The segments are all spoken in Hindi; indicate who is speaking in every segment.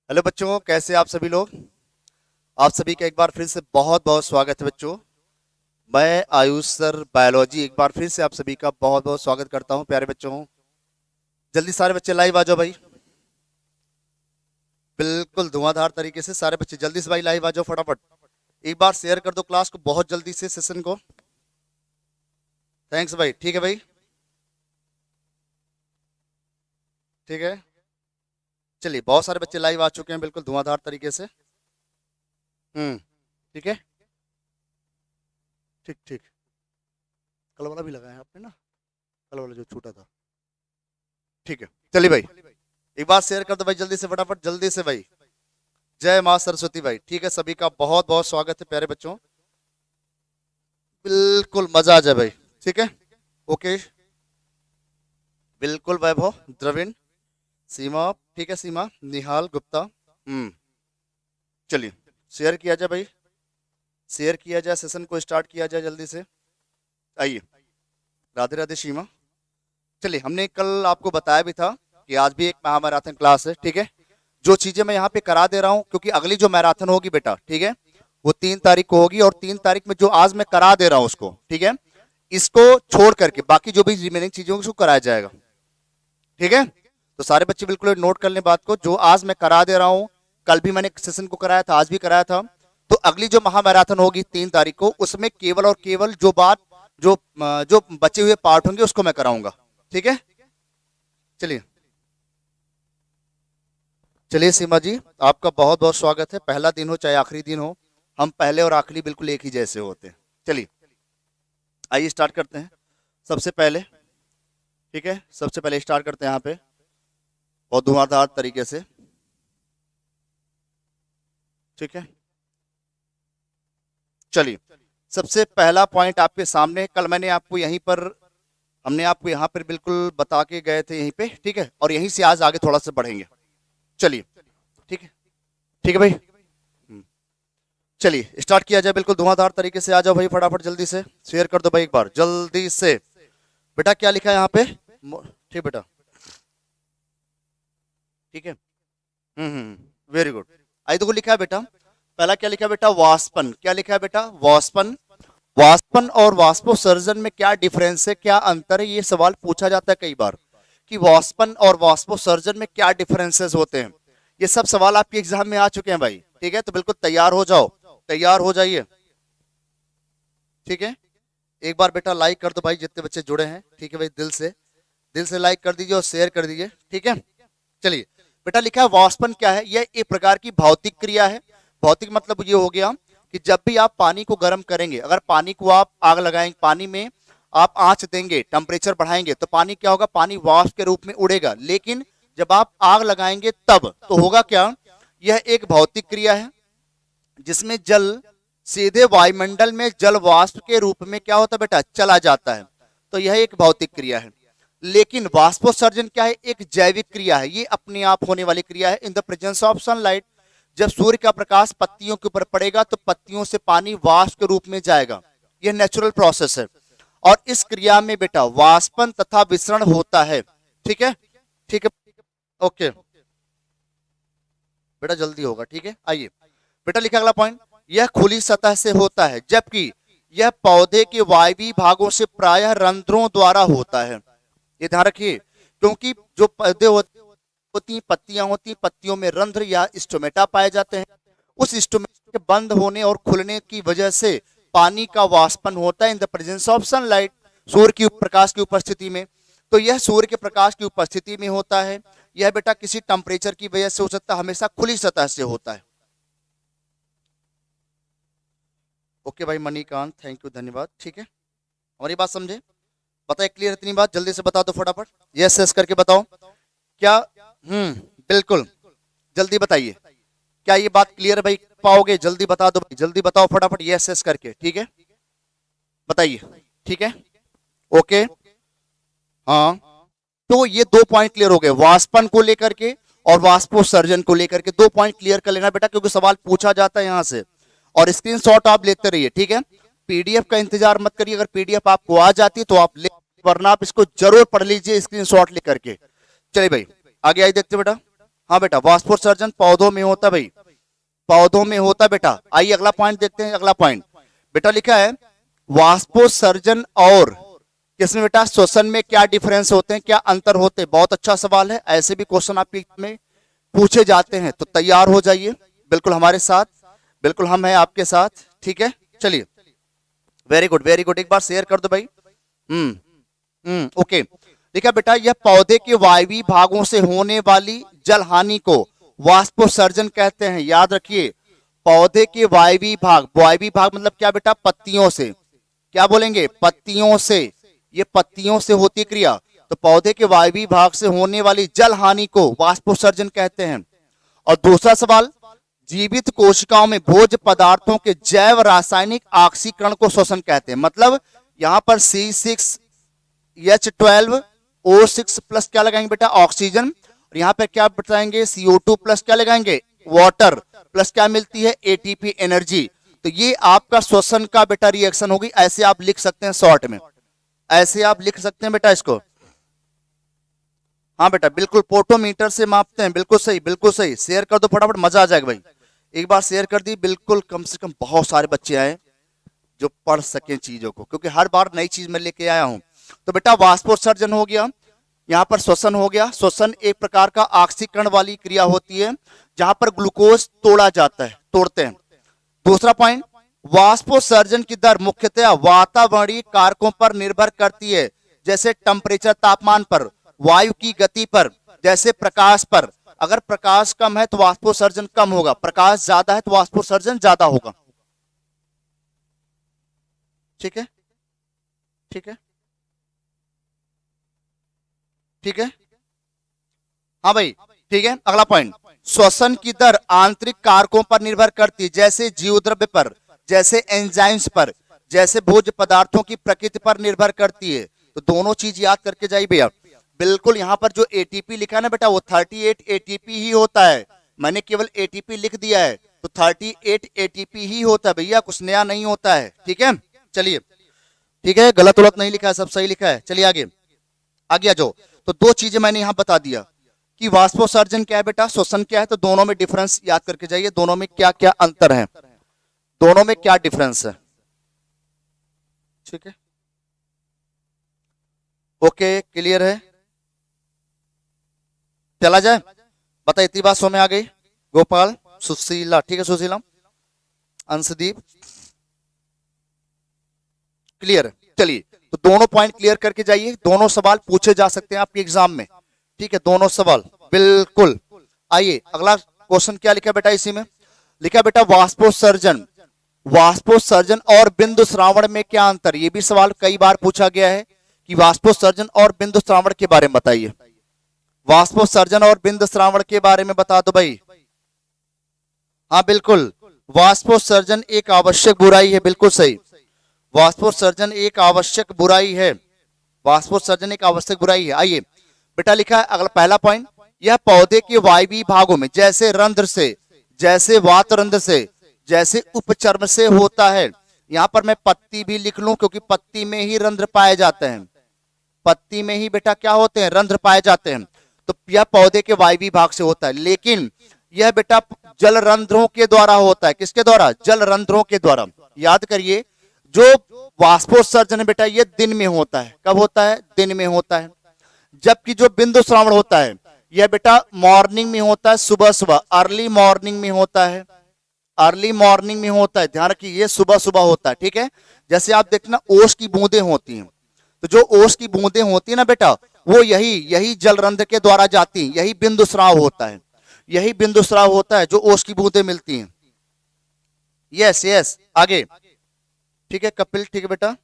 Speaker 1: हेलो बच्चों, कैसे आप सभी लोग। आप सभी का एक बार फिर से बहुत बहुत स्वागत है बच्चों। मैं आयुष सर बायोलॉजी एक बार फिर से आप सभी का बहुत बहुत स्वागत करता हूं प्यारे बच्चों। जल्दी सारे बच्चे लाइव आ जाओ भाई। बिल्कुल धुआंधार तरीके से सारे बच्चे जल्दी से भाई लाइव आ जाओ फटाफट। एक बार शेयर कर दो क्लास को बहुत जल्दी से, सेशन को। थैंक्स भाई। ठीक है भाई, ठीक है। चलिए, बहुत सारे बच्चे लाइव आ चुके हैं बिल्कुल धुआंधार तरीके से। ठीक है। ठीक ठीक। कल वाला भी लगाया आपने ना, कल वाला जो छूटा था। ठीक है, चलिए भाई एक बार शेयर कर दो भाई जल्दी से फटाफट, जल्दी से भाई। जय माँ सरस्वती भाई। ठीक है, सभी का बहुत बहुत स्वागत है प्यारे बच्चों। बिल्कुल मजा आ जाए भाई। ठीक है, ओके। बिल्कुल वैभव, द्रविण, सीमा। ठीक है, सीमा, निहाल गुप्ता। चलिए शेयर किया जाए भाई, शेयर किया जाए, सेशन को स्टार्ट किया जाए जल्दी से। आइए। राधे राधे सीमा। चलिए, हमने कल आपको बताया भी था कि आज भी एक महामैराथन क्लास है। ठीक है, जो चीजें मैं यहाँ पे करा दे रहा हूँ, क्योंकि अगली जो मैराथन होगी बेटा, ठीक है, वो 3 तारीख को होगी। और 3 तारीख में जो आज मैं करा दे रहा हूँ उसको, ठीक है, इसको छोड़ करके बाकी जो भी रिमेनिंग चीजों को कराया जाएगा। ठीक है, तो सारे बच्चे बिल्कुल नोट कर लें बात को। जो आज मैं करा दे रहा हूँ, कल भी मैंने सेशन को कराया था, आज भी कराया था। तो अगली जो महामैराथन होगी 3 तारीख को, उसमें केवल और केवल जो बात जो बचे हुए पार्ट होंगे उसको मैं कराऊंगा। ठीक है, चलिए। चलिए सीमा जी, आपका बहुत बहुत स्वागत है। पहला दिन हो चाहे आखिरी दिन हो, हम पहले और आखिरी बिल्कुल एक ही जैसे होते हैं। चलिए आइए स्टार्ट करते हैं। सबसे पहले, ठीक है, सबसे पहले स्टार्ट करते हैं यहाँ पे और धुआंधार तरीके से। ठीक है, चलिए सबसे पहला पॉइंट आपके सामने, कल मैंने आपको यहीं पर, हमने आपको यहाँ पर बिल्कुल बता के गए थे यहीं पे। ठीक है, और यहीं से आज आगे थोड़ा सा बढ़ेंगे। चलिए, ठीक है, ठीक है भाई। चलिए स्टार्ट किया जाए बिल्कुल धुआंधार तरीके से। आ जाओ भाई फटाफट, जल्दी से शेयर कर दो भाई एक बार जल्दी से। बेटा क्या लिखा है यहाँ पे? ठीक बेटा, ठीक है। Very good. आई देखो लिखा है बेटा, पहला क्या लिखा है बेटा? वाष्पन। क्या लिखा है बेटा? वाष्पन। वाष्पन और वाष्पोत्सर्जन में क्या डिफरेंस है, क्या अंतर है? ये सवाल पूछा जाता है कई बार कि वाष्पन और वाष्पोत्सर्जन में क्या डिफरेंसेस होते हैं। ये सब सवाल आपके एग्जाम में आ चुके हैं भाई। ठीक है, तो बिल्कुल तैयार हो जाओ, तैयार हो जाइए। ठीक है, एक बार बेटा लाइक कर दो भाई जितने बच्चे जुड़े हैं। ठीक है भाई, दिल से लाइक कर दीजिए और शेयर कर दीजिए। ठीक है, चलिए बेटा लिखा है वाष्पन क्या है? यह एक प्रकार की भौतिक क्रिया है। भौतिक मतलब ये हो गया कि जब भी आप पानी को गर्म करेंगे, अगर पानी को आप आग लगाएंगे, पानी में आप आंच देंगे, टेम्परेचर बढ़ाएंगे, तो पानी क्या होगा? पानी वाष्प के रूप में उड़ेगा। लेकिन जब आप आग लगाएंगे तब तो होगा क्या? यह एक भौतिक क्रिया है जिसमें जल सीधे वायुमंडल में जल वाष्प के रूप में क्या होता है बेटा? चला जाता है। तो यह एक भौतिक क्रिया है। लेकिन वाष्पोत्सर्जन क्या है? एक जैविक क्रिया है। ये अपने आप होने वाली क्रिया है। In the presence of sunlight, जब सूर्य का प्रकाश पत्तियों के ऊपर पड़ेगा तो पत्तियों से पानी वाष्प के रूप में जाएगा। यह नेचुरल प्रोसेस है। और इस क्रिया में बेटा वाष्पन तथा विसरण होता है। ठीक है, ठीक है, ओके बेटा, जल्दी होगा। ठीक है, आइए बेटा लिखा अगला पॉइंट, यह खुली सतह से होता है, जबकि यह पौधे के वायवीय भागों से प्रायः रंध्रों द्वारा होता है। ये ध्यान रखिए, क्योंकि जो पौधे होती पत्तियां होती, पत्तियों में रंध्र या स्टोमेटा पाए जाते हैं। उस स्टोमेटा के बंद होने और खुलने की वजह से पानी का वाष्पन होता है in the presence of sunlight, सूर्य की प्रकाश की उपस्थिति में। तो यह सूर्य के प्रकाश की उपस्थिति में होता है। यह बेटा किसी टेम्परेचर की वजह से हो सकता है, हमेशा खुली सतह से होता है। ओके भाई मणिकांत, थैंक यू, धन्यवाद। ठीक है, हमारी बात समझे? बताए क्लियर इतनी बात? जल्दी से बता दो फटाफट, यस यस करके बताओ क्या। बिल्कुल जल्दी बताइए, क्या ये बात क्लियर भाई? पाओगे? जल्दी बता दो भाई, जल्दी बताओ फटाफट यस यस करके। ठीक है, बताइए। ठीक है, ओके, हाँ। तो ये 2 पॉइंट क्लियर हो गए, वाष्पन को लेकर के और वाष्पोत्सर्जन को लेकर के। 2 पॉइंट क्लियर कर लेना बेटा, क्योंकि सवाल पूछा जाता है यहां से। और स्क्रीनशॉट आप लेते रहिए। ठीक है, पीडीएफ का इंतजार मत करिए, अगर पीडीएफ आपको आ जाती है तो आप ले, वरना आप इसको जरूर पढ़ लीजिए स्क्रीनशॉट लेकर के। चलिए भाई आगे आइए, देखते बेटा। हाँ बेटा, वाष्पोत्सर्जन पौधों में होता है भाई, पौधों में होता है बेटा। आइए अगला पॉइंट देखते हैं। अगला पॉइंट बेटा लिखा है वाष्पोत्सर्जन और किसमें बेटा श्वसन में क्या डिफरेंस होते हैं, क्या अंतर होते हैं। बहुत अच्छा सवाल है, ऐसे भी क्वेश्चन आपके में पूछे जाते हैं, तो तैयार हो जाइए बिल्कुल हमारे साथ, बिल्कुल हम हैं आपके साथ, ठीक है। चलिए, वेरी गुड वेरी गुड, एक बार शेयर कर दो भाई। ओके, देखा बेटा, यह पौधे के वायवीय भागों से होने वाली जल हानि को वाष्पोत्सर्जन कहते हैं। याद रखिए, पौधे के वायवीय भाग, वायवीय भाग मतलब क्या बेटा, पत्तियों से, क्या बोलेंगे, पत्तियों से, ये पत्तियों से होती क्रिया, तो पौधे के वायवीय भाग से होने वाली जल हानि को वाष्पोत्सर्जन कहते हैं। और दूसरा सवाल, जीवित कोशिकाओं में भोज्य पदार्थों के जैव रासायनिक ऑक्सीकरण को श्वसन कहते हैं। मतलब यहां पर C6H12O6 प्लस क्या लगाएंगे बेटा, ऑक्सीजन, और यहां पे क्या बताएंगे, CO2 प्लस क्या लगाएंगे, वाटर, प्लस क्या मिलती है, ATP एनर्जी। तो ये आपका श्वसन का बेटा रिएक्शन होगी, ऐसे आप लिख सकते हैं शॉर्ट में, ऐसे आप लिख सकते हैं बेटा इसको। हाँ बेटा बिल्कुल, पोटोमीटर से मापते हैं, बिल्कुल सही बिल्कुल सही। शेयर कर दो फटाफट, मजा आ जाएगा भाई। एक बार शेयर कर दी, बिल्कुल कम से कम बहुत सारे बच्चे आए जो पढ़ सकें चीजों को, क्योंकि हर बार नई चीज मैं लेके आया हूं। तो बेटा वाष्पोत्सर्जन हो गया, यहाँ पर श्वसन हो गया। श्वसन एक प्रकार का ऑक्सीकरण वाली क्रिया होती है, जहां पर ग्लूकोज तोड़ा जाता है, तोड़ते हैं। दूसरा पॉइंट, वाष्पोत्सर्जन की दर मुख्यतः वातावरणीय कारकों पर निर्भर करती है, जैसे टेम्परेचर, तापमान पर, वायु की गति पर, जैसे प्रकाश पर। अगर प्रकाश कम है तो वाष्पोत्सर्जन कम होगा, प्रकाश ज्यादा है तो वाष्पोत्सर्जन ज्यादा होगा। ठीक है, ठीक है, ठीक है, हाँ भाई ठीक है। अगला पॉइंट, श्वसन की दर आंतरिक कारकों पर निर्भर करती है, जैसे जीवद्रव्य पर, जैसे एंजाइम्स पर, जैसे भोज्य पदार्थों की प्रकृति पर निर्भर करती है। तो दोनों चीज याद करके जाइए भैया। बिल्कुल, यहां पर जो एटीपी लिखा है ना बेटा, वो 38 एटीपी ही होता है। मैंने केवल एटीपी लिख दिया है, तो 38 एटीपी ही होता है भैया, कुछ नया नहीं होता है। ठीक है, चलिए, ठीक है, गलत उलत नहीं लिखा है, सब सही लिखा है। चलिए आगे, आगे आ जाओ। तो दो चीजें मैंने यहां बता दिया कि वाष्पोत्सर्जन क्या है बेटा, श्वसन क्या है, तो दोनों में डिफरेंस याद करके जाइए, दोनों में क्या क्या अंतर है, दोनों में क्या डिफरेंस है। ठीक है, ओके, क्लियर है, चला जाए। बता, इतनी बात सो में आ गई। गोपाल, सुशीला, ठीक है, सुशीला, अंशदीप, क्लियर। चलिए, तो दोनों पॉइंट क्लियर करके जाइए, दोनों सवाल पूछे जा सकते हैं आपके एग्जाम में। ठीक है, दोनों सवाल बिल्कुल। आइए, अगला क्वेश्चन क्या लिखा बेटा, इसी में लिखा बेटा वाष्पोत्सर्जन, वाष्पोत्सर्जन और बिंदु श्रावण में क्या अंतर। ये भी सवाल कई बार पूछा गया है कि वाष्पोत्सर्जन और बिंदु श्रावण के बारे में बताइए। वाष्पोत्सर्जन और बिंदु श्रावण के बारे में बता दो भाई। हाँ बिल्कुल, वाष्पोत्सर्जन एक आवश्यक बुराई है, बिल्कुल सही। वाष्पोत्सर्जन एक आवश्यक बुराई है, वाष्पोत्सर्जन एक आवश्यक बुराई है। आइए बेटा, लिखा है अगला पहला पॉइंट, यह पौधे के वायवीय भागों में, जैसे रंध्र से, जैसे वातरंध्र से, जैसे उपचर्म से होता है। यहां पर मैं पत्ती भी लिख लूं, क्योंकि पत्ती में ही रंध्र पाए जाते हैं, पत्ती में ही बेटा क्या होते हैं, रंध्र पाए जाते हैं। तो यह पौधे के वायवीय भाग से होता है, लेकिन यह बेटा जल रंध्रों के द्वारा होता है। किसके द्वारा, जल रंध्रों के द्वारा। याद करिए, जो वाष्पोत्सर्जन है बेटा, ये दिन में होता है। कब होता है, दिन में होता है। जबकि जो बिंदु श्रावण होता है, यह बेटा मॉर्निंग में होता है, सुबह सुबह, अर्ली मॉर्निंग में होता है, अर्ली मॉर्निंग में होता है। ध्यान रखिए, ये सुबह सुबह होता है। ठीक है, जैसे आप देखना ओस की बूंदें होती हैं, तो जो ओस की बूंदें होती है ना बेटा, वो यही जल रंध्र के द्वारा जाती हैं, यही बिंदु श्राव होता है, यही बिंदु श्राव होता है, जो ओस की बूंदें मिलती हैं। यस यस, आगे, ठीक है कपिल, ठीक है बेटा।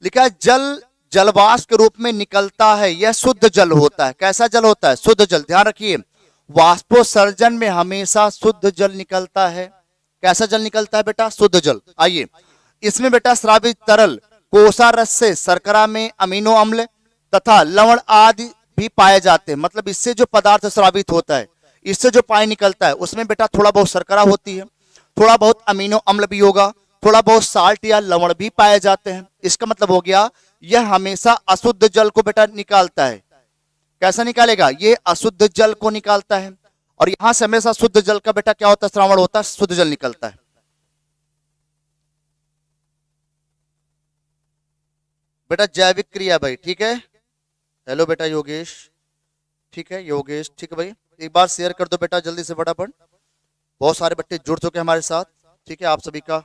Speaker 1: लिखा है जल जलवाष्प के रूप में निकलता है, यह शुद्ध जल होता है। कैसा जल होता है, शुद्ध जल। ध्यान रखिए, वाष्पोत्सर्जन में हमेशा शुद्ध जल निकलता है। कैसा जल निकलता है बेटा, शुद्ध जल। आइए, इसमें बेटा स्रावित तरल कोषारस से शर्करा में अमीनो अम्ल तथा लवण आदि भी पाए जाते हैं। मतलब इससे जो पदार्थ स्रावित होता है, इससे जो पानी निकलता है, उसमें बेटा थोड़ा बहुत शर्करा होती है, थोड़ा बहुत अमीनो अम्ल भी होगा, थोड़ा बहुत साल्ट या लवण भी पाए जाते हैं। इसका मतलब हो गया, यह हमेशा अशुद्ध जल को बेटा निकालता है। कैसा निकालेगा, ये अशुद्ध जल को निकालता है, और यहां से हमेशा शुद्ध जल का बेटा क्या होता है, श्रावण होता है, शुद्ध जल निकलता है। बेटा जैविक क्रिया भाई, ठीक है। हेलो बेटा योगेश, ठीक है योगेश, ठीक है भाई। एक बार शेयर कर दो बेटा जल्दी से फटाफट, बहुत सारे बच्चे जुड़ चुके हैं हमारे साथ, ठीक है, आप सभी का।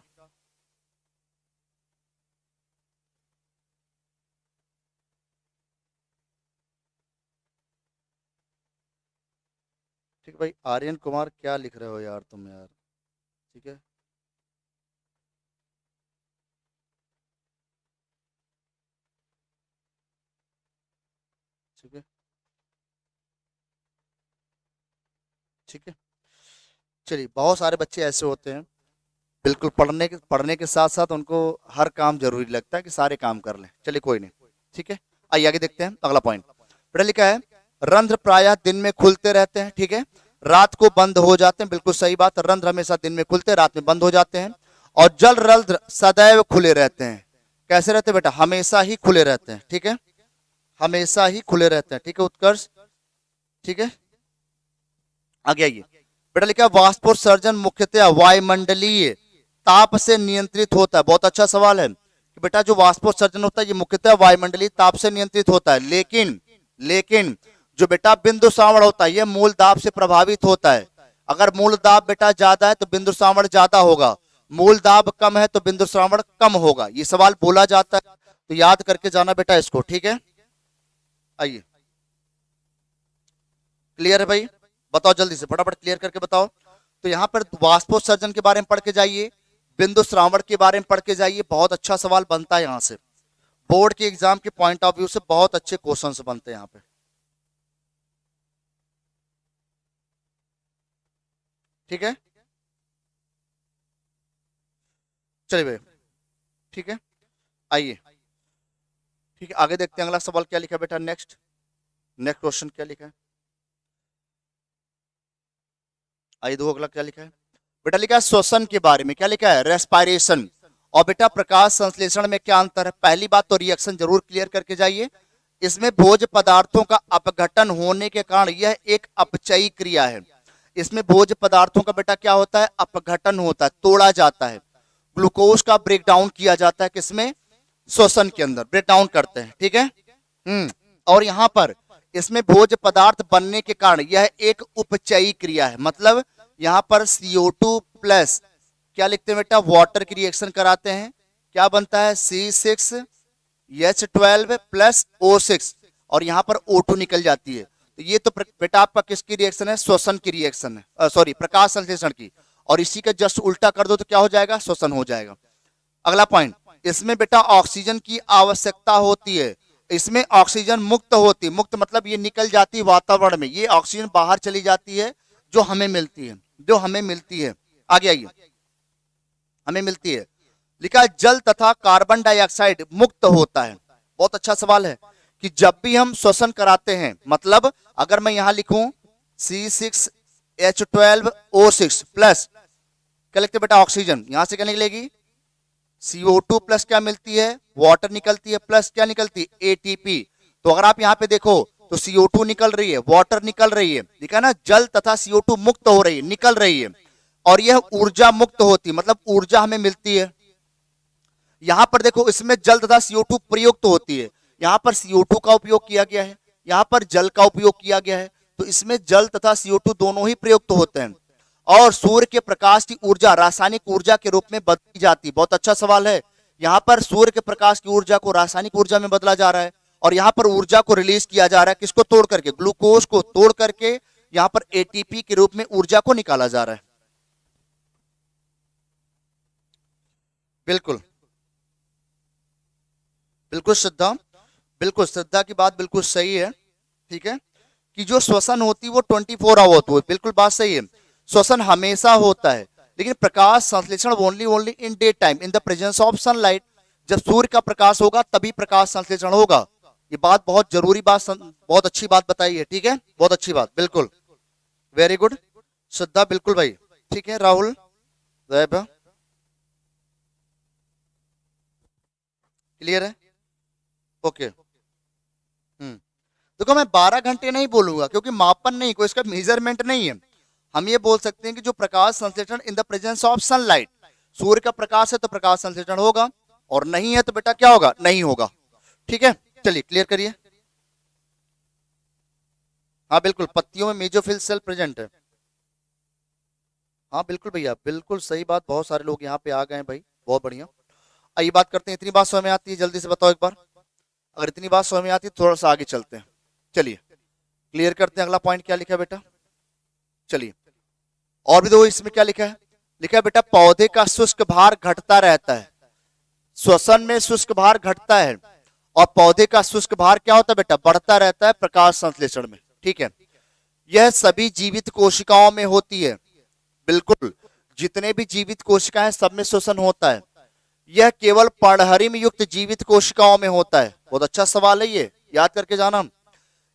Speaker 1: ठीक है भाई, आर्यन कुमार क्या लिख रहे हो यार तुम यार, ठीक है। ठीक है, ठीक है, चलिए, बहुत सारे बच्चे ऐसे होते हैं, बिल्कुल पढ़ने के साथ साथ उनको हर काम जरूरी लगता है कि सारे काम कर लें। चलिए कोई नहीं, ठीक है। आइए आगे देखते हैं अगला पॉइंट। बेटा लिखा है रंध्र प्रायः दिन में खुलते रहते हैं, ठीक है, रात को बंद हो जाते हैं, बिल्कुल सही बात, रंध्र हमेशा दिन में खुलते हैं, रात में बंद हो जाते हैं। और जल रंध्र सदैव खुले रहते हैं। कैसे रहते हैं बेटा, हमेशा ही खुले रहते हैं, ठीक है, हमेशा ही खुले रहते हैं, ठीक है उत्कर्ष, ठीक है। आगे आइए, बेटा लिखा है वाष्पोत्सर्जन मुख्यतः वायुमंडलीय ताप से नियंत्रित होता है। बहुत अच्छा सवाल है कि बेटा जो वाष्पोत्सर्जन होता है ये मुख्यतः वायुमंडलीय ताप से नियंत्रित होता है, लेकिन लेकिन जो बेटा बिंदु श्रावण होता है ये मूल दाब से प्रभावित होता है। अगर मूल दाब बेटा ज्यादा है तो बिंदु श्रावण ज्यादा होगा, मूल दाब कम है तो बिंदु श्रावण कम होगा, ये सवाल बोला जाता है, तो याद करके जाना बेटा इसको, ठीक है। आइए, क्लियर है भाई, बताओ जल्दी से फटाफट क्लियर करके बताओ। तो यहां पर वाष्पोत्सर्जन के बारे में पढ़ के जाइए, बिंदु श्रावण के बारे में पढ़ के जाइए, बहुत अच्छा सवाल बनता है यहां से, बोर्ड के एग्जाम के पॉइंट ऑफ व्यू से बहुत अच्छे क्वेश्चंस बनते हैं यहाँ पे, ठीक है। चलिए भाई, ठीक है, आइए, ठीक है, आगे देखते हैं अगला सवाल क्या लिखा है बेटा, नेक्स्ट नेक्स्ट क्वेश्चन क्या लिखा है। आइए दो अगला क्या लिखा है। बेटा लिखा है श्वसन के बारे में, क्या लिखा है, रेस्पायरेशन। और बेटा प्रकाश संश्लेषण में क्या अंतर है, पहली बात तो रिएक्शन जरूर क्लियर करके जाइए। इसमें भोज्य पदार्थों का अपघटन होने के कारण यह एक अपचयी क्रिया है। इसमें भोज्य पदार्थों का बेटा क्या होता है, अपघटन होता है, तोड़ा जाता है, ग्लूकोज का ब्रेक डाउन किया जाता है, किसमें, श्वसन के अंदर ब्रेक डाउन करते हैं, ठीक है। और यहां पर इसमें भोज्य पदार्थ बनने के कारण यह एक उपचयी क्रिया है, मतलब यहां पर CO2 प्लस क्या लिखते हैं बेटा, वाटर की रिएक्शन कराते हैं, क्या बनता है, C6H12 प्लस O6, और यहां पर O2 निकल जाती है। तो ये तो बेटा आपका किसकी रिएक्शन है, श्वसन की रिएक्शन है, सॉरी प्रकाश संश्लेषण की, और इसी का जस्ट उल्टा कर दो तो क्या हो जाएगा, श्वसन हो जाएगा। अगला पॉइंट, इसमें बेटा ऑक्सीजन की आवश्यकता होती है, इसमें ऑक्सीजन मुक्त होती है, मुक्त मतलब ये निकल जाती है वातावरण में, ये ऑक्सीजन बाहर चली जाती है जो हमें मिलती है, जो हमें मिलती है। आगे आइए, हमें मिलती है, लिखा है जल तथा कार्बन डाइऑक्साइड मुक्त होता है। बहुत अच्छा सवाल है कि जब भी हम श्वसन कराते हैं, मतलब अगर मैं यहां लिखूं C6H12O6 प्लस क्या लिखते बेटा, ऑक्सीजन, यहां से क्या निकलेगी, CO2 प्लस क्या मिलती है, वाटर निकलती है, प्लस क्या निकलती है, ATP। तो अगर आप यहाँ पे देखो तो CO2 निकल रही है, वाटर निकल रही है, देखा ना, जल तथा CO2 मुक्त हो रही है, निकल रही है, और यह ऊर्जा मुक्त होती है, मतलब ऊर्जा हमें मिलती है। यहां पर देखो इसमें जल तथा CO2 प्रयुक्त होती है, यहां पर CO2 का उपयोग किया गया है, यहां पर जल का उपयोग किया गया है, तो इसमें जल तथा CO2 दोनों ही प्रयुक्त होते हैं। और सूर्य के प्रकाश की ऊर्जा रासायनिक ऊर्जा के रूप में बदली जाती है। बहुत अच्छा सवाल है, यहाँ पर सूर्य के प्रकाश की ऊर्जा को रासायनिक ऊर्जा में बदला जा रहा है, और यहाँ पर ऊर्जा को रिलीज किया जा रहा है, किसको तोड़ करके, ग्लूकोज को तोड़ करके यहाँ पर ATP के रूप में ऊर्जा को निकाला जा रहा है। बिल्कुल बिल्कुल श्रद्धा, बिल्कुल श्रद्धा की बात बिल्कुल सही है, ठीक है, कि जो श्वसन होती है वो 24 आवर होती है, बिल्कुल बात सही है, श्वसन हमेशा होता है, लेकिन प्रकाश संश्लेषण only only in day time in the presence of sunlight, जब सूर्य का प्रकाश होगा तभी प्रकाश संश्लेषण होगा। ये बात बहुत जरूरी बात, बहुत अच्छी बात बताई है, ठीक है, बहुत अच्छी बात, बिल्कुल वेरी गुड श्रद्धा, बिल्कुल भाई, ठीक है। राहुल क्लियर है, ओके। देखो मैं 12 घंटे नहीं बोलूंगा क्योंकि मापन नहीं, कोई इसका मेजरमेंट नहीं है। हम ये बोल सकते हैं कि जो प्रकाश संश्लेषण in the presence of sunlight, सूर्य का प्रकाश है तो प्रकाश संश्लेषण होगा, और नहीं है तो बेटा क्या होगा, नहीं होगा। ठीक है, चलिए क्लियर करिए। हाँ बिल्कुल, पत्तियों में मेजोफिल सेल प्रेजेंट है। हाँ बिल्कुल भैया, बिल्कुल सही बात, बहुत सारे लोग यहाँ पे आ गए हैं भाई, बहुत बढ़िया। आइए बात करते हैं, इतनी बात समझ में आती है, जल्दी से बताओ एक बार। अगर इतनी बात समझ में आती है थोड़ा सा आगे चलते हैं। चलिए क्लियर करते हैं, अगला पॉइंट क्या लिखा है बेटा। चलिए और भी दो, इसमें क्या लिखा है, लिखा है बेटा पौधे का शुष्क भार घटता रहता है। श्वसन में शुष्क भार घटता है और पौधे का शुष्क भार क्या होता है बेटा, बढ़ता रहता है प्रकाश संश्लेषण में। ठीक है, यह सभी जीवित कोशिकाओं में होती है। बिल्कुल, जितने भी जीवित कोशिकाएं सब में श्वसन होता है। यह केवल पर्णहरिम युक्त जीवित कोशिकाओं में होता है। बहुत अच्छा सवाल है, ये याद करके जाना।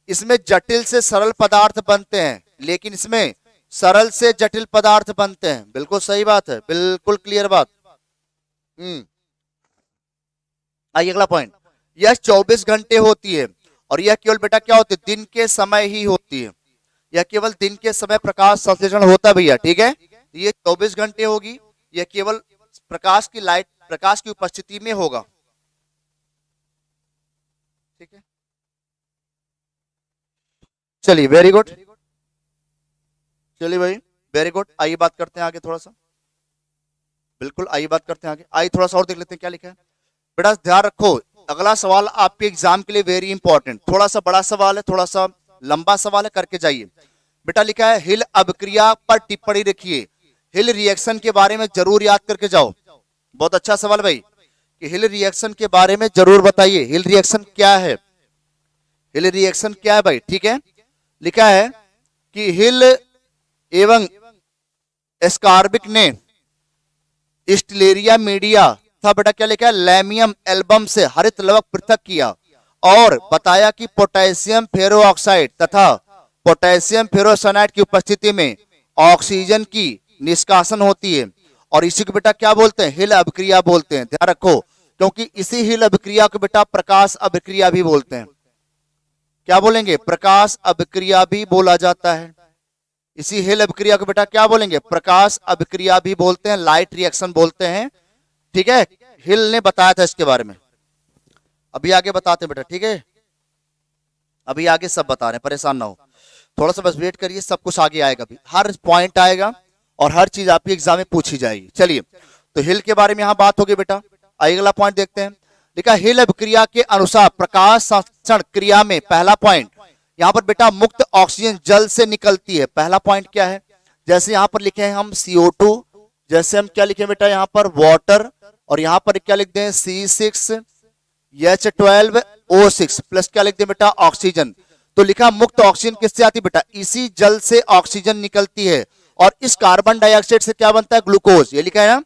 Speaker 1: इसमें जटिल से सरल पदार्थ बनते हैं, लेकिन इसमें सरल से जटिल पदार्थ बनते हैं। बिल्कुल सही बात है, बिल्कुल क्लियर बात। आइए अगला पॉइंट, यह 24 घंटे होती है और यह केवल बेटा क्या होती है, दिन के समय ही होती है। यह केवल दिन के समय प्रकाश संश्लेषण होता है भैया। ठीक है, ये 24 घंटे होगी, यह केवल प्रकाश की लाइट, प्रकाश की उपस्थिति में होगा। ठीक है, चलिए वेरी गुड, चलिए भाई वेरी गुड। आइए बात करते हैं आगे थोड़ा सा, बिल्कुल आइए बात करते हैं आगे। आइए थोड़ा सा और देख लेते हैं क्या लिखा है बेटा, ध्यान रखो। अगला सवाल आपके एग्जाम के लिए वेरी इंपॉर्टेंट, थोड़ा सा बड़ा सवाल है, थोड़ा सा लंबा सवाल है, करके जाइए बेटा। लिखा है हिल अभिक्रिया पर टिप्पणी लिखिए। हिल रिएक्शन के बारे में जरूर याद करके जाओ। बहुत अच्छा सवाल भाई, कि हिल रिएक्शन के बारे में जरूर बताइए, हिल रिएक्शन क्या है, हिल रिएक्शन क्या है भाई। ठीक है, लिखा है कि हिल एवं एस्कार्बिक ने स्टिलेरिया मीडिया था बेटा, क्या लिखा है, लैमियम एल्बम से हरित लवक पृथक किया और बताया कि पोटेशियम फेरो ऑक्साइड तथा पोटेशियम फेरोसाइनाइड की उपस्थिति में ऑक्सीजन की निष्कासन होती है, और इसी को बेटा क्या बोलते हैं, हिल अभिक्रिया बोलते हैं। ध्यान रखो, क्योंकि इसी हिल अभिक्रिया को बेटा प्रकाश अभिक्रिया भी बोलते हैं। क्या बोलेंगे, प्रकाश अभिक्रिया भी बोला जाता है। इसी हिल अभिक्रिया को बेटा क्या बोलेंगे, प्रकाश अभिक्रिया भी बोलते हैं, लाइट रिएक्शन बोलते हैं। ठीक है, हिल ने बताया था इसके बारे में, अभी आगे बताते हैं बेटा। ठीक है, अभी आगे सब बता रहे हैं, परेशान ना हो, थोड़ा सा बस वेट करिए, सब कुछ आगे आएगा, भी हर पॉइंट आएगा और हर चीज आपके एग्जाम में पूछी जाएगी। चलिए, तो हिल के बारे में यहां बात होगी बेटा। आइए अगला पॉइंट देखते हैं। लिखा हिल अभिक्रिया के अनुसार प्रकाश संश्लेषण क्रिया में पहला पॉइंट, यहां पर बेटा मुक्त ऑक्सीजन जल से निकलती है। पहला पॉइंट क्या है, जैसे यहां पर लिखे हैं हम CO2, जैसे हम क्या लिखे बेटा यहाँ पर वाटर, और यहाँ पर क्या लिख दें C6H12O6 प्लस क्या लिख दें बेटा ऑक्सीजन। तो लिखा मुक्त ऑक्सीजन किससे आती है बेटा, इसी जल से ऑक्सीजन निकलती है, और इस कार्बन डाइऑक्साइड से क्या बनता है, ग्लूकोज, ये लिखा है ना।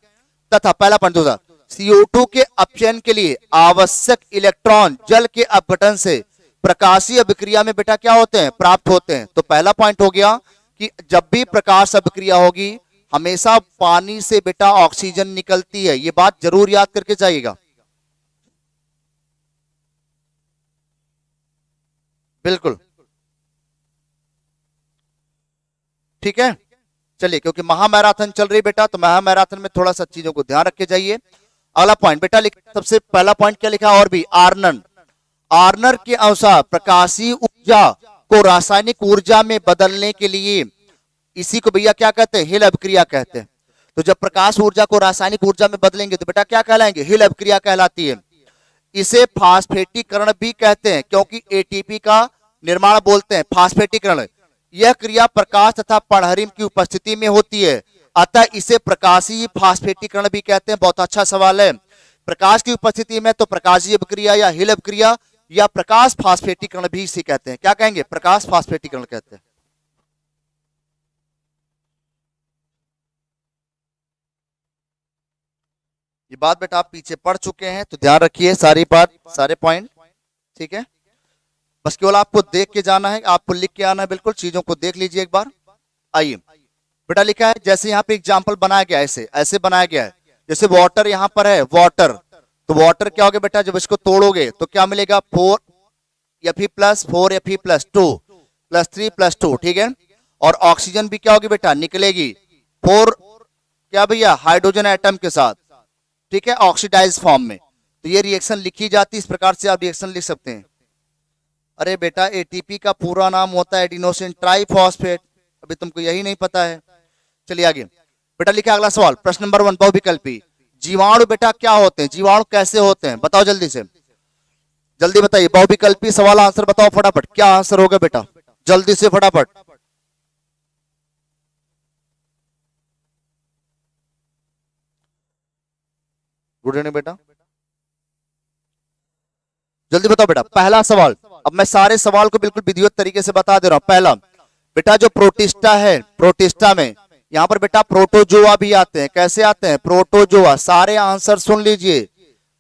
Speaker 1: तथा पहला पॉइंट दूसरा, CO2 के अपचयन के लिए आवश्यक इलेक्ट्रॉन जल के अपघटन से प्रकाशीय अभिक्रिया में बेटा क्या होते हैं, प्राप्त होते हैं। तो पहला पॉइंट हो गया कि जब भी प्रकाश अभिक्रिया होगी हमेशा पानी से बेटा ऑक्सीजन निकलती है, ये बात जरूर याद करके जाइएगा। बिल्कुल ठीक है, चलिए क्योंकि महामैराथन चल रही बेटा, तो महामैराथन में थोड़ा सा चीजों को ध्यान रख के जाइए। अगला पॉइंट बेटा सबसे पहला पॉइंट क्या लिखा, और भी आर्नन, आर्नर के अनुसार प्रकाशीय ऊर्जा को रासायनिक ऊर्जा में बदलने के लिए इसी को भैया क्या कहते हैं, हिल अभिक्रिया कहते हैं। तो जब प्रकाश ऊर्जा को रासायनिक ऊर्जा में बदलेंगे तो बेटा क्या कहलाएंगे, हिल अभिक्रिया कहलाती है। इसे फास्फेटीकरण भी कहते हैं, क्योंकि एटीपी का निर्माण बोलते हैं फास्फेटीकरण। यह क्रिया प्रकाश तथा पर्णहरिम की उपस्थिति में होती है, अतः इसे प्रकाशीय फास्फेटीकरण भी कहते हैं। बहुत अच्छा सवाल है, प्रकाश की उपस्थिति में तो प्रकाशीय अभिक्रिया या हिल अभिक्रिया या प्रकाश फास्फेटीकरण भी इसे कहते हैं। क्या कहेंगे, प्रकाश फास्फेटीकरण कहते हैं। ये बात बेटा आप पीछे पढ़ चुके हैं, तो ध्यान रखिए सारी बात, सारे पॉइंट। ठीक है, बस केवल आपको देख के जाना है, आपको लिख के आना है, बिल्कुल चीजों को देख लीजिए एक बार। आइए बेटा लिखा है, जैसे यहाँ पे एग्जाम्पल बनाया गया, ऐसे ऐसे बनाया गया है। जैसे वाटर यहाँ पर है, वाटर, तो वाटर क्या हो गया बेटा, जब इसको तोड़ोगे तो क्या मिलेगा, 4 Fe+4Fe+2 +3+2, ठीक है। और ऑक्सीजन भी क्या होगी बेटा, निकलेगी 4 क्या भैया हाइड्रोजन एटम के साथ, ठीक है, ऑक्सीडाइज फॉर्म में। तो ये रिएक्शन लिखी जाती है इस प्रकार से, आप रिएक्शन लिख सकते हैं। अरे बेटा एटीपी का पूरा नाम होता है एडिनोसिन ट्राइफॉस्फेट, अभी तुमको यही नहीं पता है। चलिए आगे बेटा, लिखा अगला सवाल, प्रश्न नंबर 1 बहुविकल्पी। जीवाणु बेटा क्या होते हैं, जीवाणु कैसे होते हैं, बताओ जल्दी से, जल्दी बताइए। बहुविकल्पी सवाल आंसर बताओ फटाफट, क्या आंसर होगा बेटा, जल्दी से फटाफट। गुड इवनिंग बेटा, जल्दी बताओ बेटा। पहला सवाल, अब मैं सारे सवाल को बिल्कुल विधिवत तरीके से बता दे रहा हूं। पहला बेटा जो प्रोटिस्टा है, प्रोटिस्टा में यहां पर बेटा प्रोटोजोआ भी आते हैं। कैसे आते हैं, प्रोटोजोआ। सारे आंसर सुन लीजिए,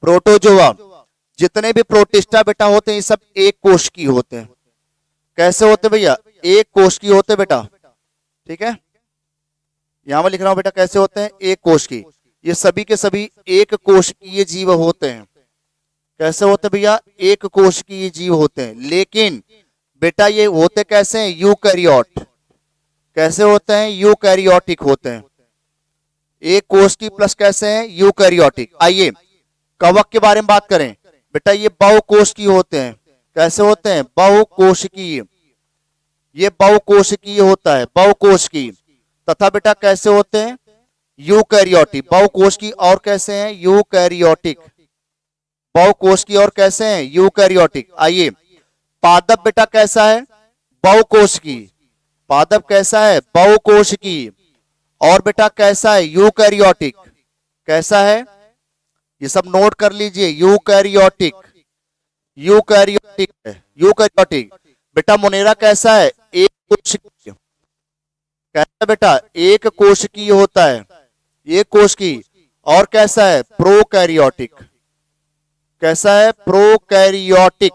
Speaker 1: प्रोटोजोआ। जितने भी प्रोटिस्टा बेटा होते हैं ये सब एक कोश की होते हैं। कैसे होते भैया, एक कोश की होते बेटा, ठीक है। यहां मैं लिख रहा हूं बेटा कैसे होते हैं, एक कोश की। ये सभी के सभी एक कोशिकीय जीव होते हैं। कैसे होते भैया, एक कोशिकीय जीव होते हैं। लेकिन बेटा ये होते कैसे हैं, यूकैरियोट। कैसे होते हैं, यूकैरियोटिक होते हैं। एक कोश की प्लस कैसे हैं, यूकैरियोटिक। आइए कवक के बारे में बात करें बेटा, ये बहुकोशिकीय होते हैं। कैसे होते हैं, बहुकोशिकीय। ये बहुकोशिकीय होता है, बहुकोशिकीय। तथा बेटा कैसे होते हैं, यूकैरियोटिक। बहुकोशिकीय और कैसे हैं, यूकैरियोटिक। बहुकोशिकीय और कैसे हैं, यूकैरियोटिक। आइए पादप बेटा कैसा है, बहुकोशिकीय। पादप कैसा है, बहुकोशिकीय। और बेटा कैसा है, यूकैरियोटिक। कैसा है, ये सब नोट कर लीजिए, यूकैरियोटिक। यूकैरियोटिक है, यूकैरियोटिक। बेटा मोनेरा कैसा है, एक कोशिकीय। कैसा बेटा, एक कोशिकीय होता है, एक कोशिकीय। और कैसा है, प्रोकैरियोटिक। कैसा है, प्रोकैरियोटिक।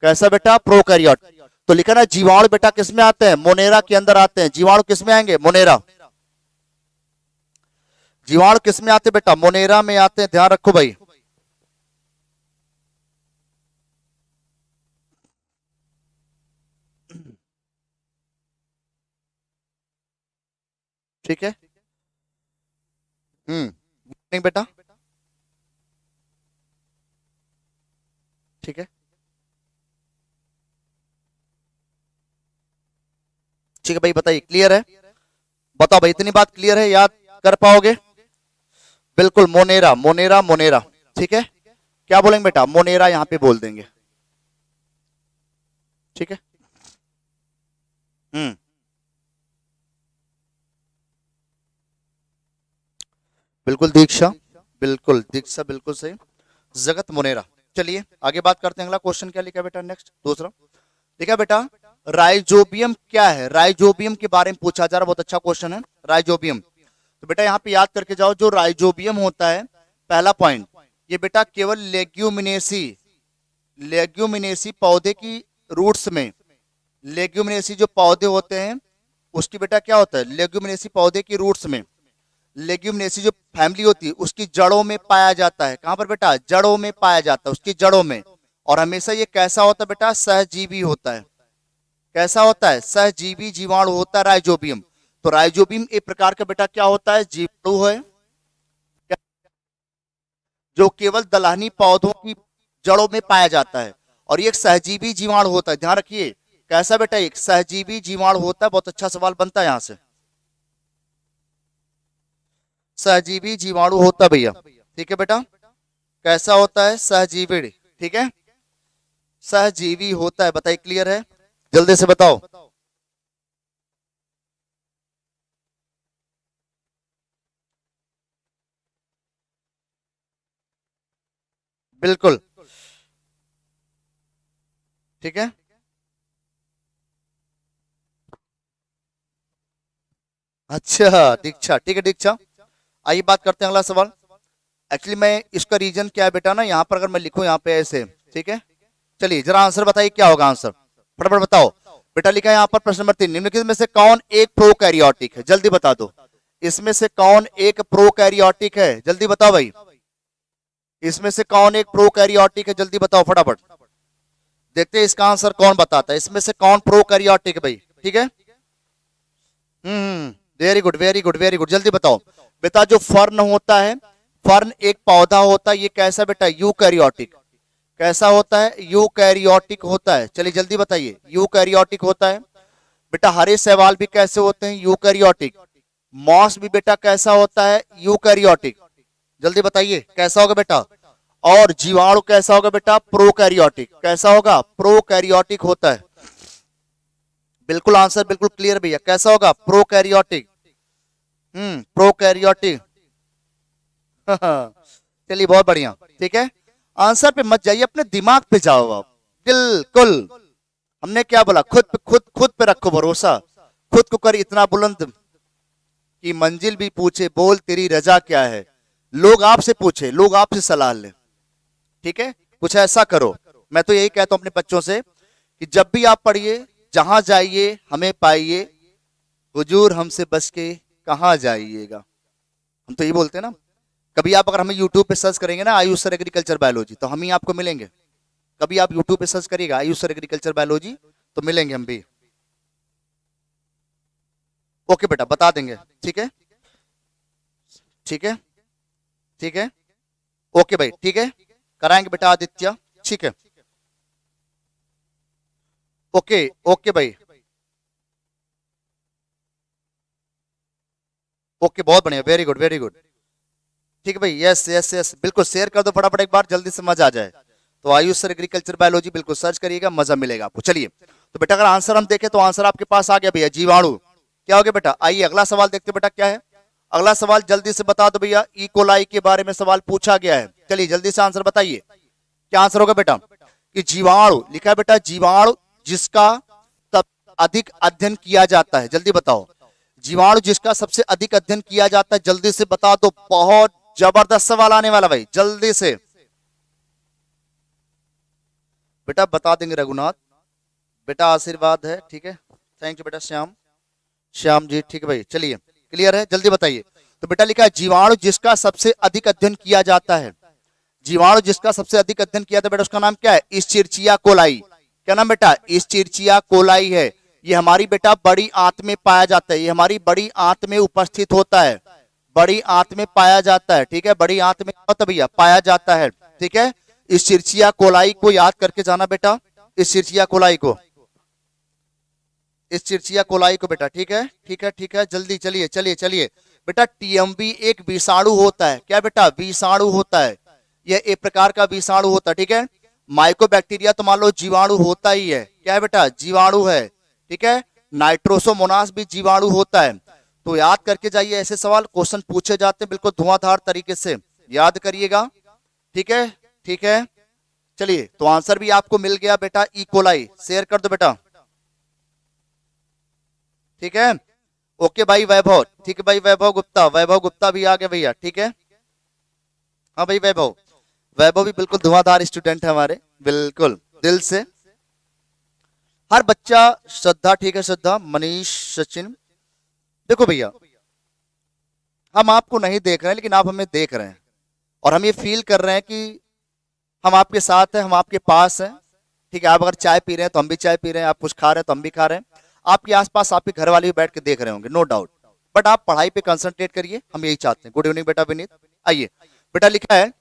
Speaker 1: कैसा बेटा, प्रोकैरियोटिक। तो लिखा ना जीवाणु बेटा किसमें आते हैं, मोनेरा के अंदर आते हैं। जीवाणु किसमें आएंगे, मोनेरा। जीवाणु किसमें आते बेटा, मोनेरा में आते हैं, ध्यान रखो भाई। ठीक है, नहीं बेटा, ठीक है, ठीक है भाई, बताइए क्लियर है, बताओ भाई, इतनी बात क्लियर है, याद कर पाओगे। बिल्कुल मोनेरा, मोनेरा, मोनेरा, ठीक है। क्या बोलेंगे बेटा, मोनेरा यहां पे बोल देंगे, ठीक है। बिल्कुल दीक्षा, बिल्कुल दीक्षा, बिल्कुल सही, जगत मोनेरा। चलिए आगे बात करते हैं, अगला क्वेश्चन क्या लिखा बेटा, नेक्स्ट दूसरा लिखा बेटा, राइजोबियम क्या है। राइजोबियम के बारे में पूछा जा रहा, बहुत अच्छा क्वेश्चन है, राइजोबियम। तो बेटा यहाँ पे याद करके जाओ, जो राइजोबियम होता है, पहला पॉइंट, ये बेटा केवल लेग्यूमिनेसी, लेग्यूमिनेसी पौधे की रूट्स में, लेग्यूमिनेसी जो पौधे होते हैं उसकी बेटा क्या होता है, लेग्यूमिनेसी पौधे की रूट्स में, लेग्यूमिनेसी जो फैमिली होती है उसकी जड़ों में पाया जाता है। कहां पर बेटा, जड़ों में पाया जाता है, उसकी जड़ों में। और हमेशा ये कैसा होता है बेटा, सहजीवी होता है। कैसा होता है, सहजीवी जीवाणु होता है राइजोबियम। तो राइजोबियम एक प्रकार का बेटा क्या होता है, जीवाणु है जो केवल दलहनी पौधों की जड़ों में पाया जाता है। और ये एक सहजीवी जीवाणु होता है, ध्यान रखिए। कैसा बेटा, एक सहजीवी जीवाणु होता है। बहुत अच्छा सवाल बनता है यहां से, सहजीवी जीवाणु होता है भैया, ठीक है बेटा। कैसा होता है, सहजीवी, ठीक है, सहजीवी होता है। बताइए क्लियर है, जल्दी से बताओ। बिल्कुल, ठीक है, अच्छा दीक्षा, ठीक है दीक्षा। आइए बात करते हैं अगला सवाल। एक्चुअली मैं इसका रीजन क्या है बेटा ना, यहाँ पर अगर मैं लिखूं यहाँ पे ऐसे, ठीक है। चलिए जरा आंसर बताइए, क्या होगा आंसर, फटाफट बताओ। बेटा लिखा है यहाँ पर प्रश्न नंबर 3, निम्नलिखित में से कौन एक प्रोकैरियोटिक है, जल्दी बता दो। इसमें से कौन एक प्रोकैरियोटिक है, जल्दी बताओ भाई। इसमें से कौन एक प्रोकैरियोटिक है, जल्दी बताओ फटाफट। देखते हैं इसका आंसर कौन बताता है, इसमें से कौन प्रोकैरियोटिक भाई, ठीक है। Very good very good very good, जल्दी बताओ बेटा। जो फर्न होता है, फर्न एक पौधा होता है, ये कैसा बेटा, यूकैरियोटिक। कैसा होता है, यूकैरियोटिक होता है। चलिए जल्दी बताइए, यूकैरियोटिक होता है बेटा। हरे शैवाल भी कैसे होते हैं, यूकैरियोटिक। मॉस भी बेटा कैसा होता है, यूकैरियोटिक। जल्दी बताइए कैसा होगा बेटा। और जीवाणु कैसा होगा बेटा, प्रोकैरियोटिक। कैसा होगा, प्रोकैरियोटिक होता है। बिल्कुल आंसर बिल्कुल क्लियर भैया, कैसा होगा, प्रोकैरियोटिक। प्रोकैरियोटिक। चलिए बहुत बढ़िया, ठीक है। आंसर पे मत जाइए, अपने दिमाग पे जाओ आप, बिल्कुल। हमने क्या बोला, खुद पे रखो भरोसा, खुद को कर इतना बुलंद कि मंजिल भी पूछे बोल तेरी रजा क्या है। लोग आपसे पूछे, लोग आपसे सलाह ले, ठीक है। कुछ ऐसा करो। मैं तो यही कहता हूं अपने बच्चों से कि जब भी आप पढ़िए, जहां जाइए हमें पाइए, हुजूर हमसे बच के कहां जाइएगा। हम तो यही बोलते हैं ना। कभी आप अगर हमें यूट्यूब पे सर्च करेंगे ना, आयुष सर एग्रीकल्चर बायोलॉजी, तो हम ही आपको मिलेंगे। कभी आप यूट्यूब पे सर्च करिएगा आयुष सर एग्रीकल्चर बायोलॉजी, तो मिलेंगे हम भी। ओके बेटा, बता देंगे, ठीक है ठीक है ठीक है। ओके भाई, ठीक है, कराएंगे बेटा आदित्य, ठीक है। ओके ओके भाई, ओके बहुत बढ़िया, वेरी गुड वेरी गुड, ठीक है भाई। यस यस यस, बिल्कुल शेयर कर दो फटाफट एक बार, जल्दी समझ आ जाए। तो आयुष सर एग्रीकल्चर बायोलॉजी बिल्कुल सर्च करिएगा, मजा मिलेगा आपको। चलिए तो बेटा अगर आंसर हम देखें तो आंसर आपके पास आ गया भैया, जीवाणु। क्या हो गया बेटा, आइए अगला सवाल देखते बेटा क्या है। अगला सवाल जल्दी से बता दो भैया, ई कोलाई के बारे में सवाल पूछा गया है। चलिए जल्दी से आंसर बताइए, क्या आंसर होगा बेटा। कि जीवाणु लिखा है बेटा, जीवाणु जिसका सब अधिक अध्ययन किया जाता है। जल्दी बताओ, जीवाणु जिसका सबसे अधिक अध्ययन किया जाता है, जल्दी से बता दो। बहुत जबरदस्त सवाल आने वाला भाई, जल्दी से बेटा बता देंगे रघुनाथ। बेटा आशीर्वाद है, ठीक है, थैंक यू बेटा। श्याम श्याम जी, ठीक है भाई। चलिए क्लियर है, जल्दी बताइए। तो बेटा लिखा है जीवाणु जिसका सबसे अधिक अध्ययन किया जाता है। जीवाणु जिसका सबसे अधिक अध्ययन किया था बेटा, उसका नाम क्या है, इस्चेरिचिया कोलाई। क्या नाम बेटा, इस्चेरिचिया कोलाई है। ये हमारी बेटा बड़ी आंत में पाया जाता है, ये हमारी बड़ी आंत में उपस्थित होता है, बड़ी आंत में पाया जाता है, ठीक है। बड़ी आंत में होता भैया, पाया जाता है, ठीक है। इस्चेरिचिया कोलाई को याद करके जाना बेटा, इस्चेरिचिया कोलाई को, इस्चेरिचिया कोलाई को बेटा, ठीक है ठीक है ठीक है। जल्दी चलिए चलिए चलिए बेटा। टीएमबी एक विषाणु होता है। क्या बेटा, विषाणु होता है, यह एक प्रकार का विषाणु होता है, ठीक है। माइकोबैक्टीरिया तो मान लो जीवाणु होता ही है, क्या है बेटा, जीवाणु है, ठीक है। नाइट्रोसोमोनास भी जीवाणु होता है। तो याद करके जाइए, ऐसे सवाल क्वेश्चन पूछे जाते हैं बिल्कुल धुआंधार तरीके से, याद करिएगा, ठीक है ठीक है। चलिए तो आंसर भी आपको मिल गया बेटा, ई कोलाई। शेयर कर दो बेटा, ठीक है। ओके भाई वैभव, ठीक है भाई। वैभव गुप्ता, वैभव गुप्ता भी आ गए भैया, ठीक है। हाँ भाई वैभव, वैभव भी बिल्कुल धुआंधार स्टूडेंट है हमारे, बिल्कुल दिल से। हर बच्चा, श्रद्धा, ठीक है श्रद्धा, मनीष, सचिन। देखो भैया, हम आपको नहीं देख रहे हैं लेकिन आप हमें देख रहे हैं, और हम ये फील कर रहे हैं कि हम आपके साथ हैं, हम आपके पास हैं, ठीक है। आप अगर चाय पी रहे हैं तो हम भी चाय पी रहे हैं, आप कुछ खा रहे हैं तो हम भी खा रहे हैं, आपके आसपास आपके घर वाले भी बैठ के देख रहे होंगे, नो डाउट। बट आप पढ़ाई पे कंसंट्रेट करिए, हम यही चाहते हैं। गुड इवनिंग बेटा विनीत। आइए बेटा, लिखा है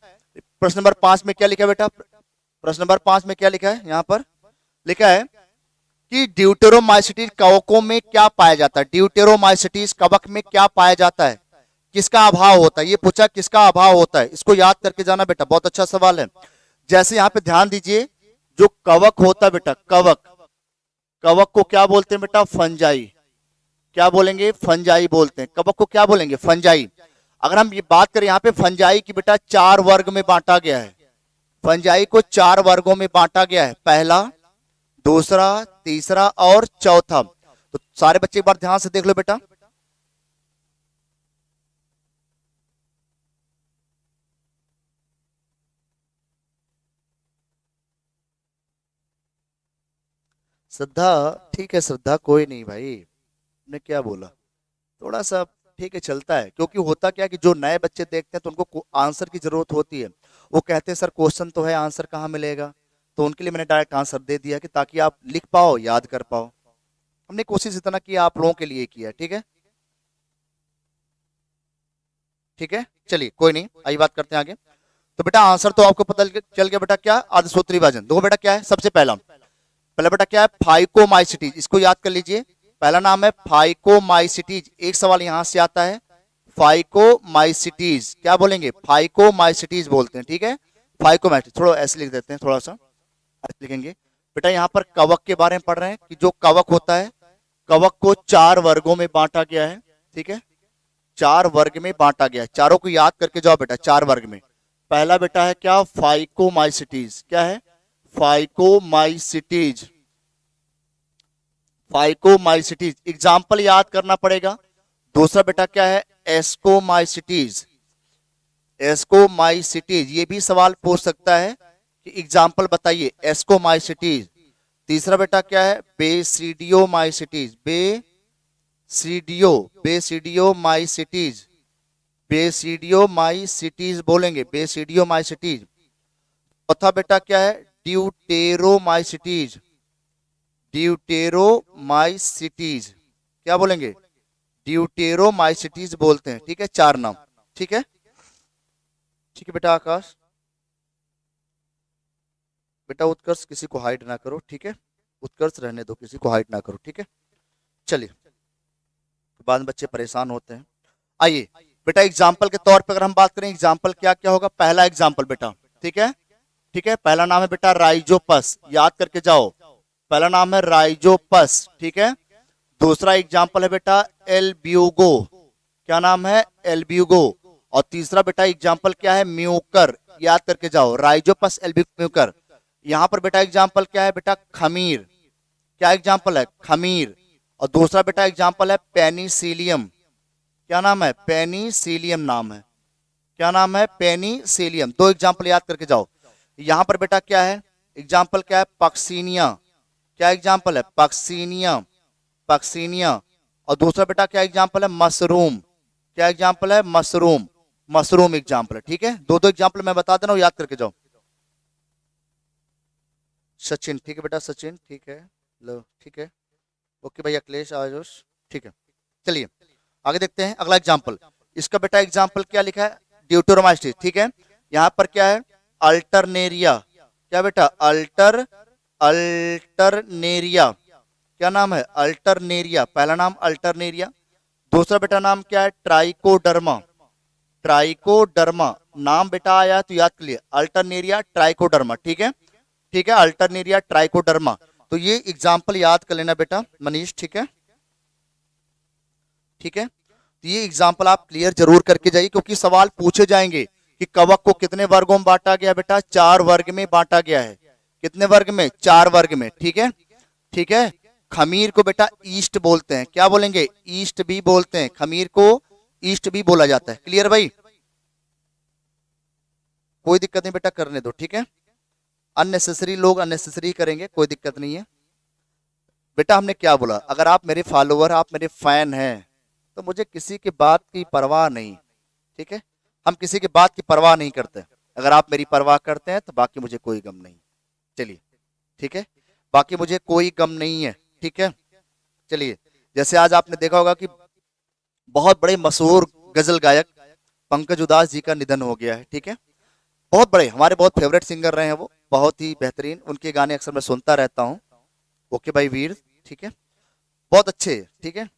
Speaker 1: प्रश्न नंबर 5 में, क्या लिखा है बेटा, प्रश्न नंबर 5 में क्या लिखा है, यहां पर लिखा है कि ड्यूटेरोमाइसिटीज कवकों में क्या पाया जाता है। ड्यूटेरोमाइसिटीज कवक में क्या पाया जाता है, किसका अभाव होता है, ये पूछा किसका अभाव होता है, इसको याद करके जाना बेटा, बहुत अच्छा सवाल है। जैसे यहाँ पे ध्यान दीजिए, जो कवक होता है बेटा, कवक, कवक को क्या बोलते हैं बेटा, फंजाई। क्या बोलेंगे, फंजाई बोलते हैं। कवक को क्या बोलेंगे, फंजाई। अगर हम ये बात करें यहाँ पे फंजाई की बेटा, 4 वर्ग में बांटा गया है। फंजाई को 4 वर्गों में बांटा गया है, पहला, दूसरा, तीसरा और चौथा। तो सारे बच्चे एक बार ध्यान से देख लो बेटा। श्रद्धा, ठीक है श्रद्धा, कोई नहीं भाई, ने क्या बोला, थोड़ा सा ठीक है चलता है। क्योंकि होता क्या है कि जो नए बच्चे देखते हैं तो उनको आंसर की जरूरत होती है, वो कहते हैं सर क्वेश्चन तो है, आंसर कहाँ मिलेगा। तो उनके लिए मैंने डायरेक्ट आंसर दे दिया कि ताकि आप लिख पाओ, याद कर पाओ। हमने कोशिश इतना की, आप लोगों के लिए किया। ठीक है, ठीक है, चलिए कोई नहीं, आइए बात करते हैं आगे। तो बेटा आंसर तो आपको पता चल गया बेटा, क्या आदसूत्री विभाजन। देखो बेटा क्या है, सबसे पहला पहला बेटा क्या है, फाइकोमाइसिटीज। इसको याद कर लीजिए, पहला नाम है फाइकोमाइसिटीज। एक सवाल यहां से आता है, फाइकोमाइसिटीज क्या बोलेंगे, फाइकोमाइसिटीज बोलते हैं। ठीक है, फाइकोमाइसिटीज थोड़ा ऐसे लिख देते हैं, थोड़ा सा ऐसे लिखेंगे। बेटा यहाँ पर कवक के बारे में पढ़ रहे हैं कि जो कवक होता है, कवक को 4 वर्गों में बांटा गया है। ठीक है, 4 वर्ग में बांटा गया है। चारों को याद करके जाओ बेटा, 4 वर्ग में। पहला बेटा है क्या, फाइकोमाइसिटीज। क्या है, फाइकोमाइसिटीज। फाइकोमाइसिटीज एग्जाम्पल याद करना पड़ेगा। दूसरा बेटा क्या है, एस्कोमाइसिटीज। एस्कोमाइसिटीज ये भी सवाल पूछ सकता है कि एग्जाम्पल बताइए, एस्कोमाइसिटीज। तीसरा बेटा क्या है, बेसिडियोमाइसिटीज। बेसिडियोमाइसिटीज। बेसिडियोमाइसिटीज बोलेंगे, बेसिडियोमाइसिटीज। चौथा बेटा क्या है, ड्यूटेरोमाइसिटीज। ड्यूटेरोमाइसिटीज क्या बोलेंगे, ड्यूटेरोमाइसिटीज बोलते हैं। ठीक है, 4 नाम। ठीक है, ठीक है बेटा आकाश। बेटा उत्कर्ष किसी को हाइड ना करो, ठीक है, उत्कर्ष रहने दो, किसी को हाइड ना करो। ठीक है, चलिए, बाद में बच्चे परेशान होते हैं। आइए बेटा एग्जाम्पल के तौर पे अगर हम बात करें, एग्जाम्पल क्या क्या होगा। पहला एग्जाम्पल बेटा, ठीक है, ठीक है, पहला नाम है बेटा राइजोपस, याद करके जाओ, पहला नाम है राइजोपस। ठीक है, दूसरा एग्जाम्पल है बेटा एल्ब्यूगो। क्या नाम है, एल्ब्यूगो। और तीसरा बेटा एग्जाम्पल क्या है, म्यूकर, याद करके जाओ, राइजोपस एल्ब्यूगो म्यूकर। यहां पर बेटा एग्जाम्पल क्या है बेटा, खमीर। क्या एग्जाम्पल है, खमीर। और दूसरा बेटा एग्जाम्पल है पेनिसिलियम। क्या नाम है, पेनिसिलियम नाम है। क्या नाम है, पेनिसिलियम। 2 एग्जाम्पल याद करके जाओ। यहां पर बेटा क्या है, एग्जाम्पल क्या है, पक्सीनिया। क्या एग्जाम्पल है, पक्सीनिया, पक्सीनिया। और दूसरा बेटा क्या एग्जाम्पल है, मशरूम। क्या एग्जाम्पल है, मशरूम, मशरूम एग्जाम्पल है। ठीक है, 2 एग्जाम्पल मैं बता देना, याद करके जाओ। सचिन, ठीक है बेटा, सचिन, ठीक है, लो, ठीक है, ओके भाई, अखिलेश आयुष, ठीक है। चलिए आगे देखते हैं अगला एग्जाम्पल। इसका बेटा एग्जाम्पल क्या लिखा है, ड्यूटेरोमाइसिस। ठीक है, यहां पर क्या है, अल्टरनेरिया। क्या बेटा, अल्टरनेरिया। क्या नाम है, अल्टरनेरिया। पहला नाम अल्टरनेरिया। दूसरा बेटा नाम क्या है, ट्राइकोडर्मा। ट्राइकोडर्मा नाम बेटा आया तो याद कर लिए, अल्टरनेरिया ट्राइकोडर्मा। ठीक है, ठीक है, अल्टरनेरिया ट्राइकोडर्मा। तो ये एग्जाम्पल याद कर लेना बेटा मनीष। ठीक है, ठीक है, तो ये एग्जाम्पल आप क्लियर जरूर करके जाइए, क्योंकि सवाल पूछे जाएंगे कि कवक को कितने वर्गों में बांटा गया बेटा, 4 वर्ग में बांटा गया है। कितने वर्ग में, 4 वर्ग में। ठीक है, ठीक है, खमीर को बेटा ईस्ट बोलते हैं। क्या बोलेंगे, ईस्ट भी बोलते हैं, खमीर को ईस्ट भी बोला जाता है। क्लियर भाई, कोई दिक्कत नहीं बेटा, करने दो। ठीक है, अननेसेसरी लोग अननेसेसरी करेंगे, कोई दिक्कत नहीं है बेटा। हमने क्या बोला, अगर आप मेरे फॉलोअर, आप मेरे फैन हैं, तो मुझे किसी की बात की परवाह नहीं। ठीक है, हम किसी की बात की परवाह नहीं करते। अगर आप मेरी परवाह करते हैं तो बाकी मुझे कोई गम नहीं। चलिए, ठीक है, बाकी मुझे कोई गम नहीं है। ठीक है, चलिए, जैसे आज आपने देखा होगा कि बहुत बड़े मशहूर गजल गायक पंकज उदास जी का निधन हो गया है। ठीक है, बहुत बड़े, हमारे बहुत फेवरेट सिंगर रहे हैं वो, बहुत ही बेहतरीन, उनके गाने अक्सर मैं सुनता रहता हूँ। ओके भाई वीर, ठीक है, बहुत अच्छे। ठीक है,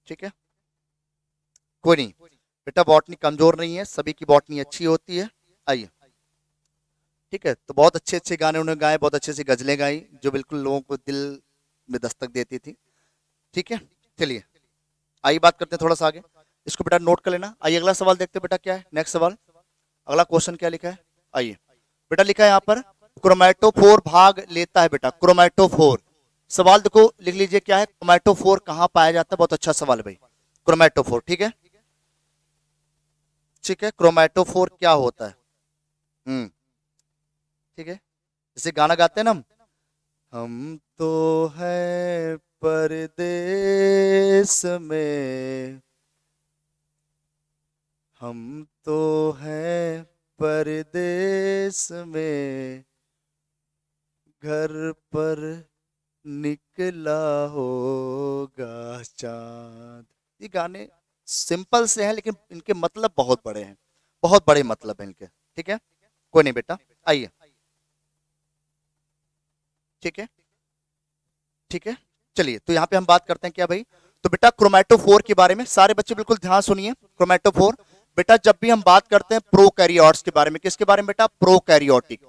Speaker 1: ठीक है, कोई नहीं बेटा, बॉटनी कमजोर नहीं है, सभी की बॉटनी अच्छी होती है। आइए, ठीक है, तो बहुत अच्छे अच्छे गाने उन्होंने गाए, बहुत अच्छे से गजलें गाई, जो बिल्कुल लोगों को दिल में दस्तक देती थी। ठीक है, चलिए आइए बात करते हैं थोड़ा सा आगे, इसको बेटा नोट कर लेना। आइए अगला सवाल देखते हैं बेटा, क्या है नेक्स्ट सवाल, अगला क्वेश्चन क्या लिखा है। आइए बेटा, लिखा है यहाँ पर, क्रोमेटोफोर भाग लेता है बेटा, क्रोमेटोफोर। सवाल देखो, लिख लीजिए क्या है, क्रोमेटोफोर कहाँ पाया जाता है। बहुत अच्छा सवाल है भाई, क्रोमेटोफोर। ठीक है, ठीक है, क्रोमेटोफोर क्या होता है। ठीक है, जैसे गाना गाते हैं ना हम तो है परदेस में, हम तो है परदेश में घर पर निकला होगा चांद। ये गाने सिंपल से हैं लेकिन इनके मतलब बहुत बड़े हैं, बहुत बड़े मतलब हैं इनके। ठीक है, कोई नहीं बेटा, आइए। ठीक है, ठीक है, चलिए तो यहाँ पे हम बात करते हैं क्या भाई, तो बेटा क्रोमैटोफोर के बारे में सारे बच्चे बिल्कुल ध्यान सुनिए। क्रोमैटोफोर बेटा, जब भी हम बात करते हैं प्रोकैरियोट्स के बारे में, किसके बारे में बेटा, प्रोकैरियोटिक।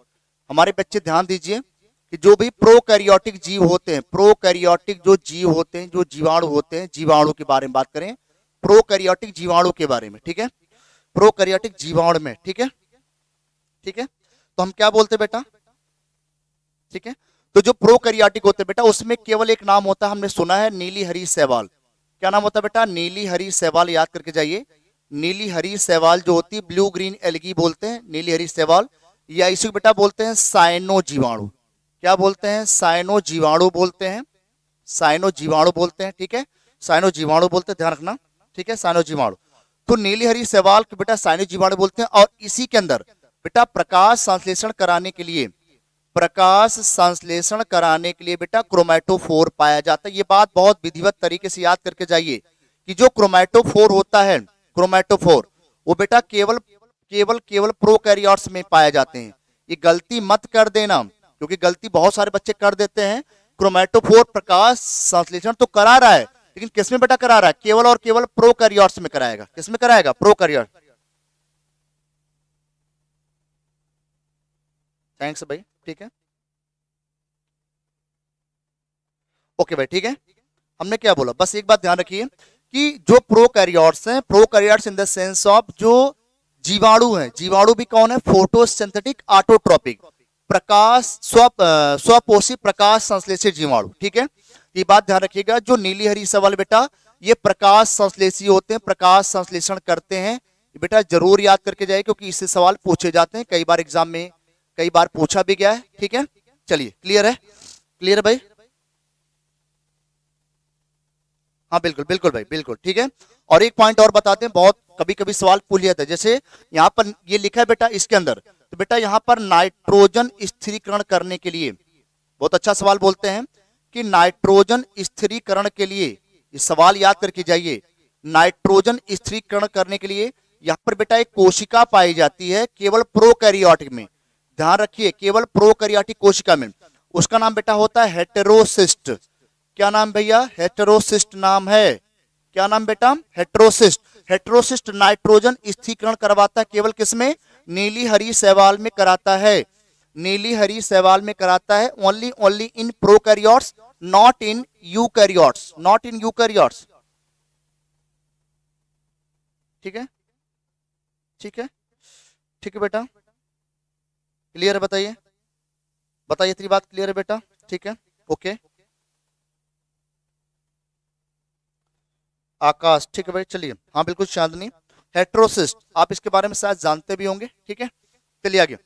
Speaker 1: हमारे बच्चे ध्यान दीजिए कि जो भी प्रोकैरियोटिक जीव होते हैं, प्रोकैरियोटिक जो जीव होते हैं, जो जीवाणु होते हैं, जीवाणु के बारे में बात करें, प्रोकैरियोटिक जीवाणु के बारे में। ठीक है, प्रोकैरियोटिक जीवाणु में। ठीक है, ठीक है, तो हम क्या बोलते हैं बेटा, ठीक है, तो जो प्रोकैरियोटिक होते हैं बेटा उसमें केवल एक नाम होता है, हमने सुना है, नीली हरी शैवाल। क्या नाम होता है बेटा, नीली हरी शैवाल, याद करके जाइए। नीली हरी शैवाल जो होती है, ब्लू ग्रीन एल्गी बोलते हैं नीली हरी शैवाल, या इसी को बेटा बोलते हैं साइनो जीवाणु। क्या बोलते हैं, साइनो जीवाणु बोलते हैं, साइनो जीवाणु बोलते हैं। ठीक है, साइनो जीवाणु बोलते हैं, ध्यान रखना। ठीक है, साइनो जीवाणु, तो नीली हरी शैवाल के बेटा साइनो जीवाणु बोलते हैं। और इसी के अंदर बेटा प्रकाश संश्लेषण कराने के लिए, प्रकाश संश्लेषण कराने के लिए बेटा क्रोमैटोफोर पाया जाता है। ये बात बहुत विधिवत तरीके से याद करके जाइए कि जो क्रोमैटोफोर होता है, क्रोमैटोफोर, वो बेटा केवल केवल केवल प्रोकैरियोट्स में पाए जाते हैं। ये गलती मत कर देना, क्योंकि गलती बहुत सारे बच्चे कर देते हैं। क्रोमैटोफोर प्रकाश संश्लेषण तो करा रहा है, लेकिन किसमें बेटा करा रहा है, केवल और केवल प्रोकैरियोट्स में कराएगा। किसमें कराएगा, प्रोकैरियोट। थैंक्स भाई, ठीक है, ओके भाई, ठीक है। हमने क्या बोला, बस एक बात ध्यान रखिए कि जो प्रोकैरियोट्स हैं, prokaryotes in the sense of जो जीवाणु हैं, जीवाणु भी कौन है, फोटोसिंथेटिक ऑटोट्रोपिक, प्रकाश स्वपोषी प्रकाश संश्लेषी जीवाणु। ठीक है, ये बात ध्यान रखिएगा। जो नीली हरी शैवाल बेटा ये प्रकाश संश्लेषी होते हैं, प्रकाश संश्लेषण करते हैं। बेटा जरूर याद करके जाए क्योंकि इससे सवाल पूछे जाते हैं, कई बार एग्जाम में कई बार पूछा भी गया है। ठीक है, चलिए, क्लियर है, क्लियर है भाई, हाँ बिल्कुल बिल्कुल भाई, बिल्कुल ठीक है। और एक पॉइंट और बताते हैं, बहुत कभी कभी सवाल पूछ लिया था, जैसे यहाँ पर ये लिखा है बेटा इसके अंदर, तो बेटा यहाँ पर नाइट्रोजन स्थिरीकरण करने के लिए, बहुत अच्छा सवाल बोलते हैं कि नाइट्रोजन स्थिरीकरण के लिए, ये सवाल याद करके जाइए, नाइट्रोजन स्थिरीकरण करने के लिए यहाँ पर बेटा एक कोशिका पाई जाती है केवल प्रोकैरियोटिक में, ध्यान रखिए, केवल प्रोकैरियोटिक कोशिका में। उसका नाम बेटा होता है हेटेरोसिस्ट। क्या नाम भैया, हेटेरोसिस्ट नाम है। क्या नाम बेटा, हेटेरोसिस्ट। हेटेरोसिस्ट नाइट्रोजन स्थिरीकरण करवाता है केवल किसमें, नीली हरी शैवाल में कराता है, नीली हरी शैवाल में कराता है, only only in prokaryotes, not in eukaryotes, not in eukaryotes. ठीक है, ठीक है, ठीक है बेटा, क्लियर है, बताइए, बताइए, इतनी बात क्लियर है बेटा, ठीक है, ओके। आकाश, ठीक है भाई, चलिए, हाँ बिल्कुल चांदनी, हेटेरोसिस्ट, आप इसके बारे में शायद जानते भी होंगे। ठीक है, चलिए आगे।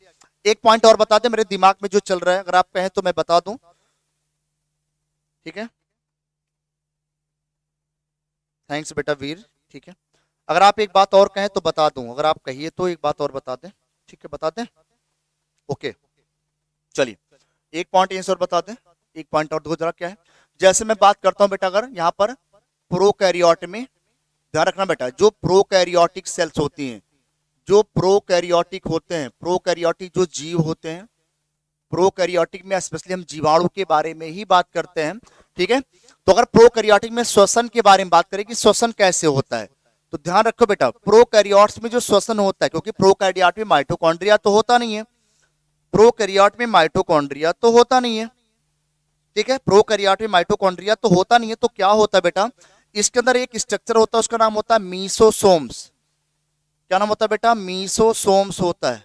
Speaker 1: एक पॉइंट और बता दें, मेरे दिमाग में जो चल रहा है, अगर आप कहें तो मैं बता दूं। ठीक है, थैंक्स बेटा वीर। ठीक है, अगर आप एक बात और कहें तो बता दूं, अगर आप कहिए तो एक बात और बता दें। ठीक है, बता दें, ओके, चलिए एक पॉइंट और बता दें, एक पॉइंट और देखो जरा क्या है। जैसे मैं बात करता हूं बेटा, अगर यहाँ पर प्रोकैरियोट में, ध्यान रखना बेटा, जो प्रोकैरियोटिक सेल्स होती हैं, जो प्रोकैरियोटिक होते हैं, प्रोकैरियोटिक जो जीव होते हैं, प्रोकैरियोटिक में स्पेशली हम जीवाणु के बारे में ही बात करते हैं। ठीक है, तो अगर प्रोकैरियोटिक में श्वसन के बारे में बात करें कि श्वसन कैसे होता है, तो ध्यान रखो बेटा, प्रोकैरियोट्स में जो श्वसन होता है, क्योंकि प्रोकैरियोट में माइटोकॉन्ड्रिया तो होता नहीं है, प्रोकैरियोट में माइटोकॉन्ड्रिया तो होता नहीं है। ठीक है, प्रोकैरियोट में माइटोकॉन्ड्रिया तो होता नहीं है, तो क्या होता है बेटा, इसके अंदर एक स्ट्रक्चर होता है, उसका नाम होता है मीसोसोम्स। क्या नाम होता है बेटा, मीसोसोम्स होता है।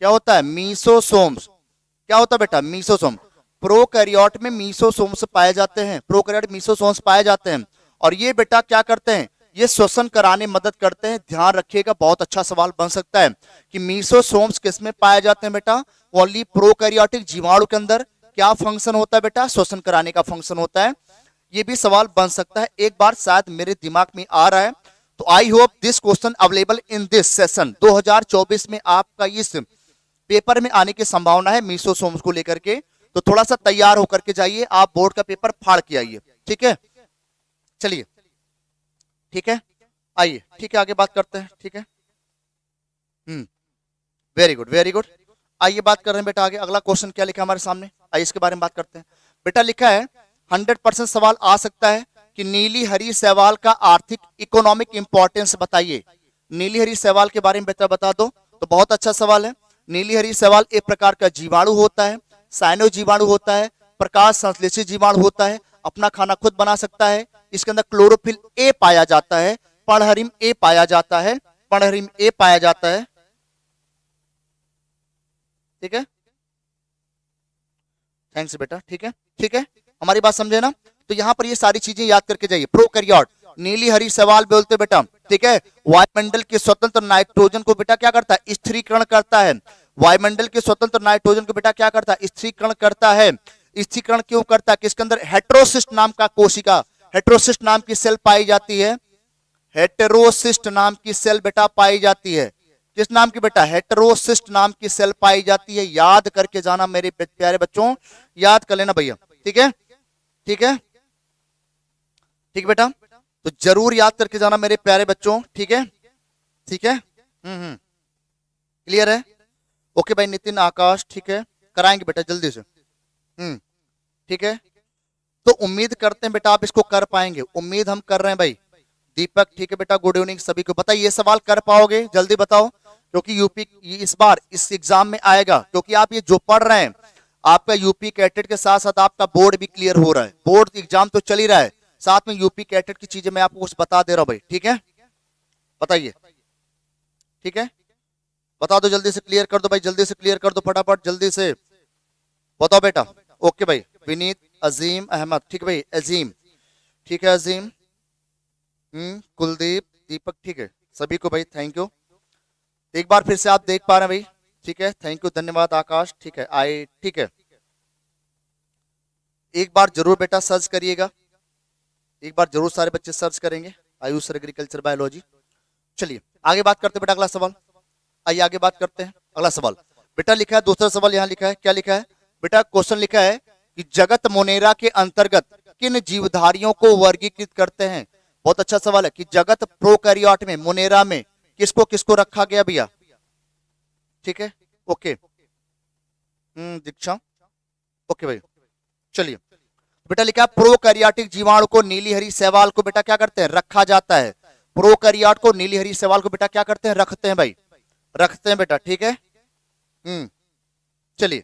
Speaker 1: क्या होता है, मीसोसोम्स। क्या होता है बेटा, मीसोसोम। प्रोकैरियोट में मीसोसोम्स पाए जाते हैं, प्रोकैरियोट मीसोसोम्स पाए जाते हैं, और ये बेटा क्या करते हैं, ये श्वसन कराने में मदद करते हैं। ध्यान रखिएगा, बहुत अच्छा सवाल बन सकता है कि मीसोसोम्स किसमें पाए जाते हैं बेटा, ओनली प्रोकैरियोटिक जीवाणु के अंदर। क्या फंक्शन होता है बेटा, श्वसन कराने का फंक्शन होता है। ये भी सवाल बन सकता है, एक बार शायद मेरे दिमाग में आ रहा है, तो I hope this question available in this session 2024 में आपका इस पेपर में आने की संभावना है मीसोसोम्स को लेकर के। तो थोड़ा सा तैयार होकर के जाइए, आप बोर्ड का पेपर फाड़ के आइए, ठीक है। चलिए ठीक है, आइए ठीक है, आगे बात करते हैं, ठीक है। Very good very good. आइए बात कर रहे हैं बेटा आगे, अगला क्वेश्चन क्या लिखा है हमारे सामने, आइए इसके बारे में बात करते हैं। बेटा लिखा है 100% सवाल आ सकता है कि नीली हरी शैवाल का आर्थिक इकोनॉमिक इंपॉर्टेंस बताइए। नीली हरी शैवाल के बारे में बेटा बता दो, तो बहुत अच्छा सवाल है। नीली हरी शैवाल एक प्रकार का जीवाणु होता है, साइनो जीवाणु होता है, प्रकाश संश्लेषित जीवाणु होता है, अपना खाना खुद बना सकता है। इसके अंदर क्लोरोफिल ए पाया जाता है, पर्णहरिम ए पाया जाता है, पर्णहरिम ए पाया जाता है, ठीक है। थैंक्स बेटा, ठीक है ठीक है, हमारी बात समझे ना। तो यहां पर ये सारी चीजें याद करके जाइए। प्रोकैरियोट नीली हरी शैवाल बोलते बेटा, ठीक है। वायुमंडल के स्वतंत्र नाइट्रोजन को बेटा क्या करता है, स्थिरीकरण करता है। वायुमंडल के स्वतंत्र नाइट्रोजन को बेटा क्या करता है, स्थिरीकरण करता है। स्थिरीकरण क्यों करता है, किसके अंदर, हेटेरोसिस्ट नाम का कोशिका, हेटेरोसिस्ट नाम की सेल पाई जाती है। हेटेरोसिस्ट नाम की सेल बेटा पाई जाती है, किस नाम की बेटा, हेटेरोसिस्ट नाम की सेल पाई जाती है। याद करके जाना मेरे प्यारे बच्चों, याद कर लेना भैया, ठीक है ठीक है ठीक बेटा, तो जरूर याद करके जाना मेरे प्यारे बच्चों, ठीक है ठीक है। क्लियर है, ओके भाई नितिन आकाश, ठीक है, कराएंगे बेटा जल्दी से, ठीक है। तो उम्मीद करते हैं बेटा आप इसको कर पाएंगे, उम्मीद हम कर रहे हैं भाई। दीपक ठीक है बेटा, गुड इवनिंग सभी को। बताइए ये सवाल कर पाओगे, जल्दी बताओ, क्योंकि यूपी इस बार इस एग्जाम में आएगा। क्योंकि आप ये जो पढ़ रहे हैं, आपका यूपी कैटेट के साथ साथ आपका बोर्ड भी क्लियर हो रहा है, बोर्ड एग्जाम तो चल ही रहा है, साथ में यूपी कैटेट की चीजें मैं आपको कुछ बता दे रहा हूं भाई, ठीक है। बताइए, ठीक है, बता दो जल्दी से, क्लियर कर दो भाई, जल्दी से क्लियर कर दो फटाफट, जल्दी से बताओ बेटा। ओके भाई, विनीत, अजीम अहमद, ठीक है भाई, अजीम, ठीक है अजीम, कुलदीप, दीपक, ठीक है, सभी को भाई थैंक यू। एक बार फिर से आप देख पा रहे हैं भाई, ठीक है, थैंक यू, धन्यवाद आकाश, ठीक है, आई, ठीक है। एक बार जरूर बेटा सर्च करिएगा, एक बार जरूर सारे बच्चे सर्च करेंगे, आयुष एग्रीकल्चर बायोलॉजी। चलिए आगे बात करते हैं बेटा, अगला सवाल, आइए आगे बात करते हैं। अगला सवाल बेटा लिखा है, दूसरा सवाल यहाँ लिखा है, क्या लिखा है बेटा, क्वेश्चन लिखा है कि जगत मोनेरा के अंतर्गत किन जीवधारियों को वर्गीकृत करते हैं। बहुत अच्छा सवाल है कि जगत प्रोकैरियोट में, मोनेरा में किसको किसको रखा गया भैया, ठीक है, ओके, दीक्षा, ओके भाई। चलिए बेटा लिखा है प्रोकैरियोटिक जीवाणु को नीली हरी शैवाल को बेटा क्या करते हैं, रखा जाता है। प्रोकैरियोट को नीली हरी शैवाल को बेटा क्या करते हैं, रखते हैं भाई, रखते हैं बेटा, ठीक है। चलिए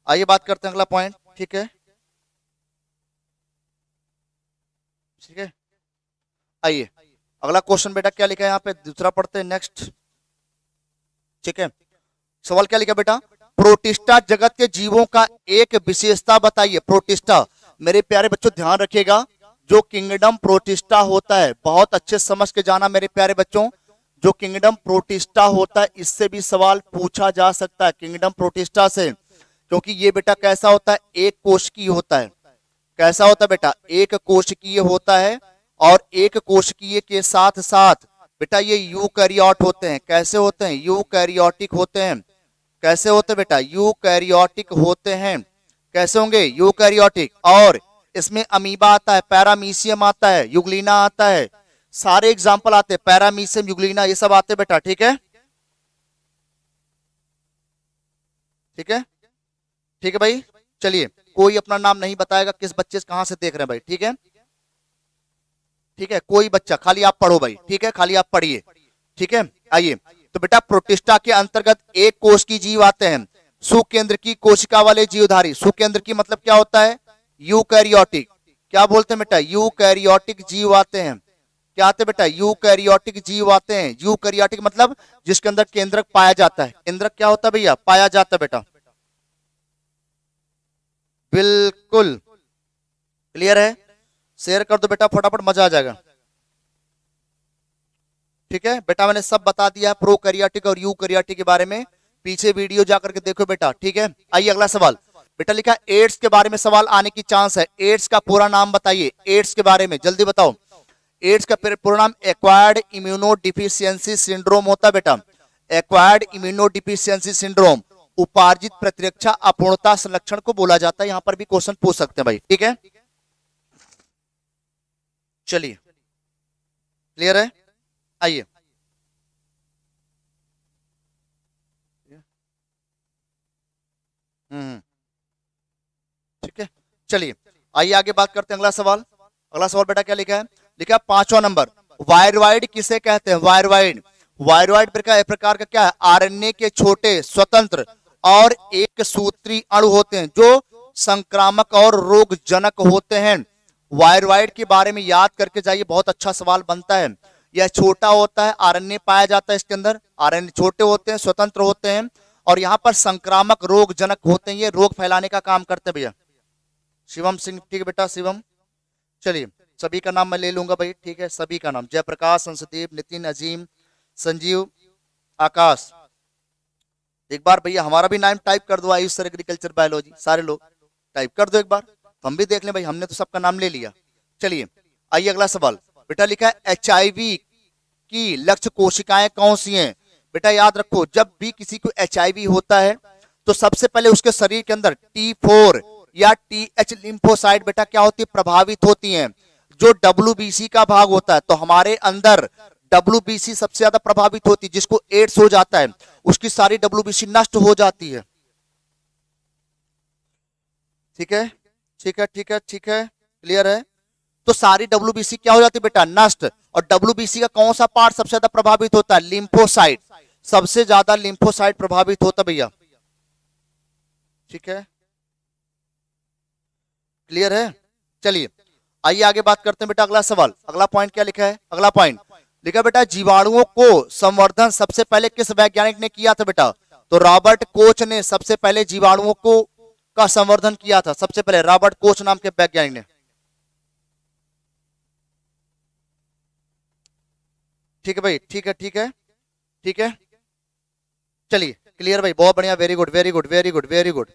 Speaker 1: आइए बात करते हैं अगला पॉइंट, ठीक है ठीक है। आइए अगला क्वेश्चन बेटा क्या लिखा है यहाँ पे, दूसरा पढ़ते हैं, नेक्स्ट, ठीक है। सवाल क्या लिखा बेटा, प्रोटिस्टा जगत के जीवों का एक विशेषता बताइए। प्रोटिस्टा, मेरे प्यारे बच्चों ध्यान रखिएगा, जो किंगडम प्रोटिस्टा होता है, बहुत अच्छे समझ के जाना मेरे प्यारे बच्चों, जो किंगडम प्रोटिस्टा होता है इससे भी सवाल पूछा जा सकता है, किंगडम प्रोटिस्टा से। क्योंकि ये बेटा कैसा होता है, एक कोशिकीय होता है। कैसा होता है बेटा, एक कोशिकीय होता है, और एक कोशिकीय के साथ साथ बेटा ये यूकैरियोट होते हैं। कैसे होते हैं, यूकैरियोटिक होते हैं। कैसे होते हैं बेटा, यूकैरियोटिक होते हैं। कैसे होंगे, यूकैरियोटिक। और इसमें अमीबा आता है, पैरामीशियम आता है, युग्लिना आता है, सारे एग्जाम्पल आते हैं, पैरामीशियम, युग्लिना, ये सब आते हैं बेटा, ठीक है ठीक है ठीक है भाई। चलिए कोई अपना नाम नहीं बताएगा, किस बच्चे से कहां से देख रहे हैं भाई, ठीक है ठीक है, कोई बच्चा, खाली आप पढ़ो भाई, ठीक है, खाली आप पढ़िए, ठीक है। आइए तो बेटा प्रोटिस्टा के अंतर्गत एक कोश की जीव आते हैं, सुकेंद्र की कोशिका वाले जीवधारी। सुकेंद्र की मतलब क्या होता है, यूकैरियोटिक। क्या बोलते हैं बेटा, यूकैरियोटिक जीव आते हैं। क्या आते हैं बेटा, यूकैरियोटिक जीव आते हैं। यूकैरियोटिक मतलब जिसके अंदर केंद्रक पाया जाता है। केंद्रक क्या होता है भैया, पाया जाता है बेटा, बिल्कुल क्लियर है। शेयर कर दो बेटा फटाफट, मजा आ जाएगा, ठीक है बेटा। मैंने सब बता दिया प्रोकैरियोटिक और यूकैरियोटिक के बारे में, पीछे वीडियो जाकर के देखो बेटा, ठीक है। आइए अगला सवाल बेटा लिखा एड्स के बारे में सवाल आने की चांस है। एड्स का पूरा नाम बताइए, एड्स के बारे में जल्दी बताओ। एड्स का पूरा नाम एक्वायर्ड इम्यूनो डिफिशियंसी सिंड्रोम होता है बेटा, एक्वायर्ड इम्यूनो डिफिशियंसी सिंड्रोम, उपार्जित प्रतिरक्षा अपूर्णता संलक्षण को बोला जाता है। यहां पर भी क्वेश्चन पूछ सकते हैं भाई, ठीक है। चलिए क्लियर है, आइए ठीक है। चलिए आइए आगे बात करते हैं, अगला सवाल। अगला सवाल बेटा क्या लिखा है, लिखा है 5वां नंबर, वायरवाइड किसे कहते हैं, वायरवाइड। वायरवाइड प्रकार का क्या है, आरएनए के छोटे स्वतंत्र और एक सूत्री अणु होते हैं जो संक्रामक और रोगजनक होते हैं। वायरवाइड के बारे में याद करके जाइए, बहुत अच्छा सवाल बनता है। यह छोटा होता है, आरएनए पाया जाता है इसके अंदर, आरएनए छोटे होते हैं, स्वतंत्र होते हैं और यहाँ पर संक्रामक रोगजनक होते हैं, ये रोग फैलाने का काम करते हैं भैया। शिवम सिंह, ठीक है बेटा शिवम। चलिए सभी का नाम मैं ले लूंगा भाई, ठीक है, सभी का नाम, जयप्रकाश, संसदीप, नितिन, अजीम, संजीव, आकाश। एक बार भैया हमारा भी नाम टाइप कर दो, आयुष सर एग्रीकल्चर बायोलॉजी, सारे लोग टाइप कर दो एक बार, हम भी देख लें भाई, हमने तो सबका नाम ले लिया। चलिए आइए अगला सवाल बेटा, लिखा है एचआईवी की लक्ष्य कोशिकाएं कौन सी हैं। बेटा याद रखो, जब भी किसी को एचआईवी होता है तो सबसे पहले उसके शरीर के अंदर T4 या TH लिम्फोसाइट बेटा क्या होती है, प्रभावित होती हैं, जो WBC का भाग होता है। तो हमारे अंदर WBC सबसे ज्यादा प्रभावित होती है, जिसको एड्स हो जाता है उसकी सारी WBC नष्ट हो जाती है। ठीक है ठीक है ठीक है ठीक है, क्लियर है। तो सारी WBC क्या हो जाती है बेटा, नष्ट। और WBC का कौन सा पार्ट सबसे ज्यादा प्रभावित होता है, लिम्फोसाइट, सबसे ज्यादा लिम्फोसाइट प्रभावित होता भैया, ठीक है, क्लियर है। चलिए आइए आगे बात करते हैं बेटा, अगला सवाल, अगला पॉइंट क्या लिखा है, अगला पॉइंट लिखा है बेटा, जीवाणुओं को संवर्धन सबसे पहले किस वैज्ञानिक ने किया था बेटा, तो रॉबर्ट कोच ने सबसे पहले जीवाणुओं को का संवर्धन किया था, सबसे पहले रॉबर्ट कोच नाम के वैज्ञानिक ने, ठीक है भाई, ठीक है ठीक है ठीक है। चलिए क्लियर भाई, बहुत बढ़िया, very good very good very good very good.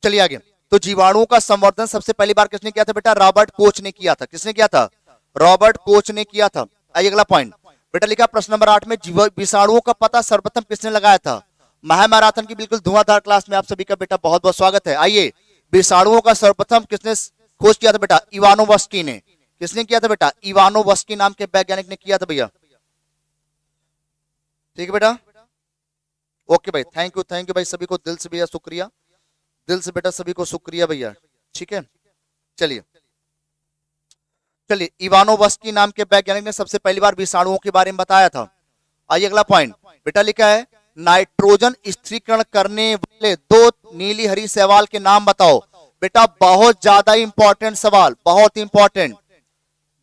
Speaker 1: चलिए आगे, तो जीवाणुओं का संवर्धन सबसे पहली बार किसने किया था बेटा, रॉबर्ट कोच ने किया था, किसने किया था, रॉबर्ट कोच ने किया था। आइए अगला पॉइंट बेटा, लिखा प्रश्न नंबर 8 में, विषाणुओं का पता सर्वप्रथम किसने लगाया था। महामैराथन की बिल्कुल धुआंधार क्लास में आप सभी का बेटा बहुत बहुत स्वागत है। आइए, विषाणुओं का सर्वप्रथम किसने खोज किया था बेटा, इवानोवस्की ने, किसने किया था बेटा, इवानोवस्की नाम के वैज्ञानिक ने किया था भैया, ठीक है बेटा, ओके भाई, थैंक यू भाई, सभी को दिल से भैया शुक्रिया, दिल से बेटा सभी को शुक्रिया भैया, ठीक है। चलिए चलिए, इवानोवस्की नाम के वैज्ञानिक ने सबसे पहली बार विषाणुओं के बारे में बताया था। आइए अगला पॉइंट बेटा, लिखा है नाइट्रोजन स्थिरीकरण करने वाले दो नीली हरी शैवाल के नाम बताओ। बेटा बहुत ज्यादा इंपॉर्टेंट सवाल, बहुत इंपॉर्टेंट,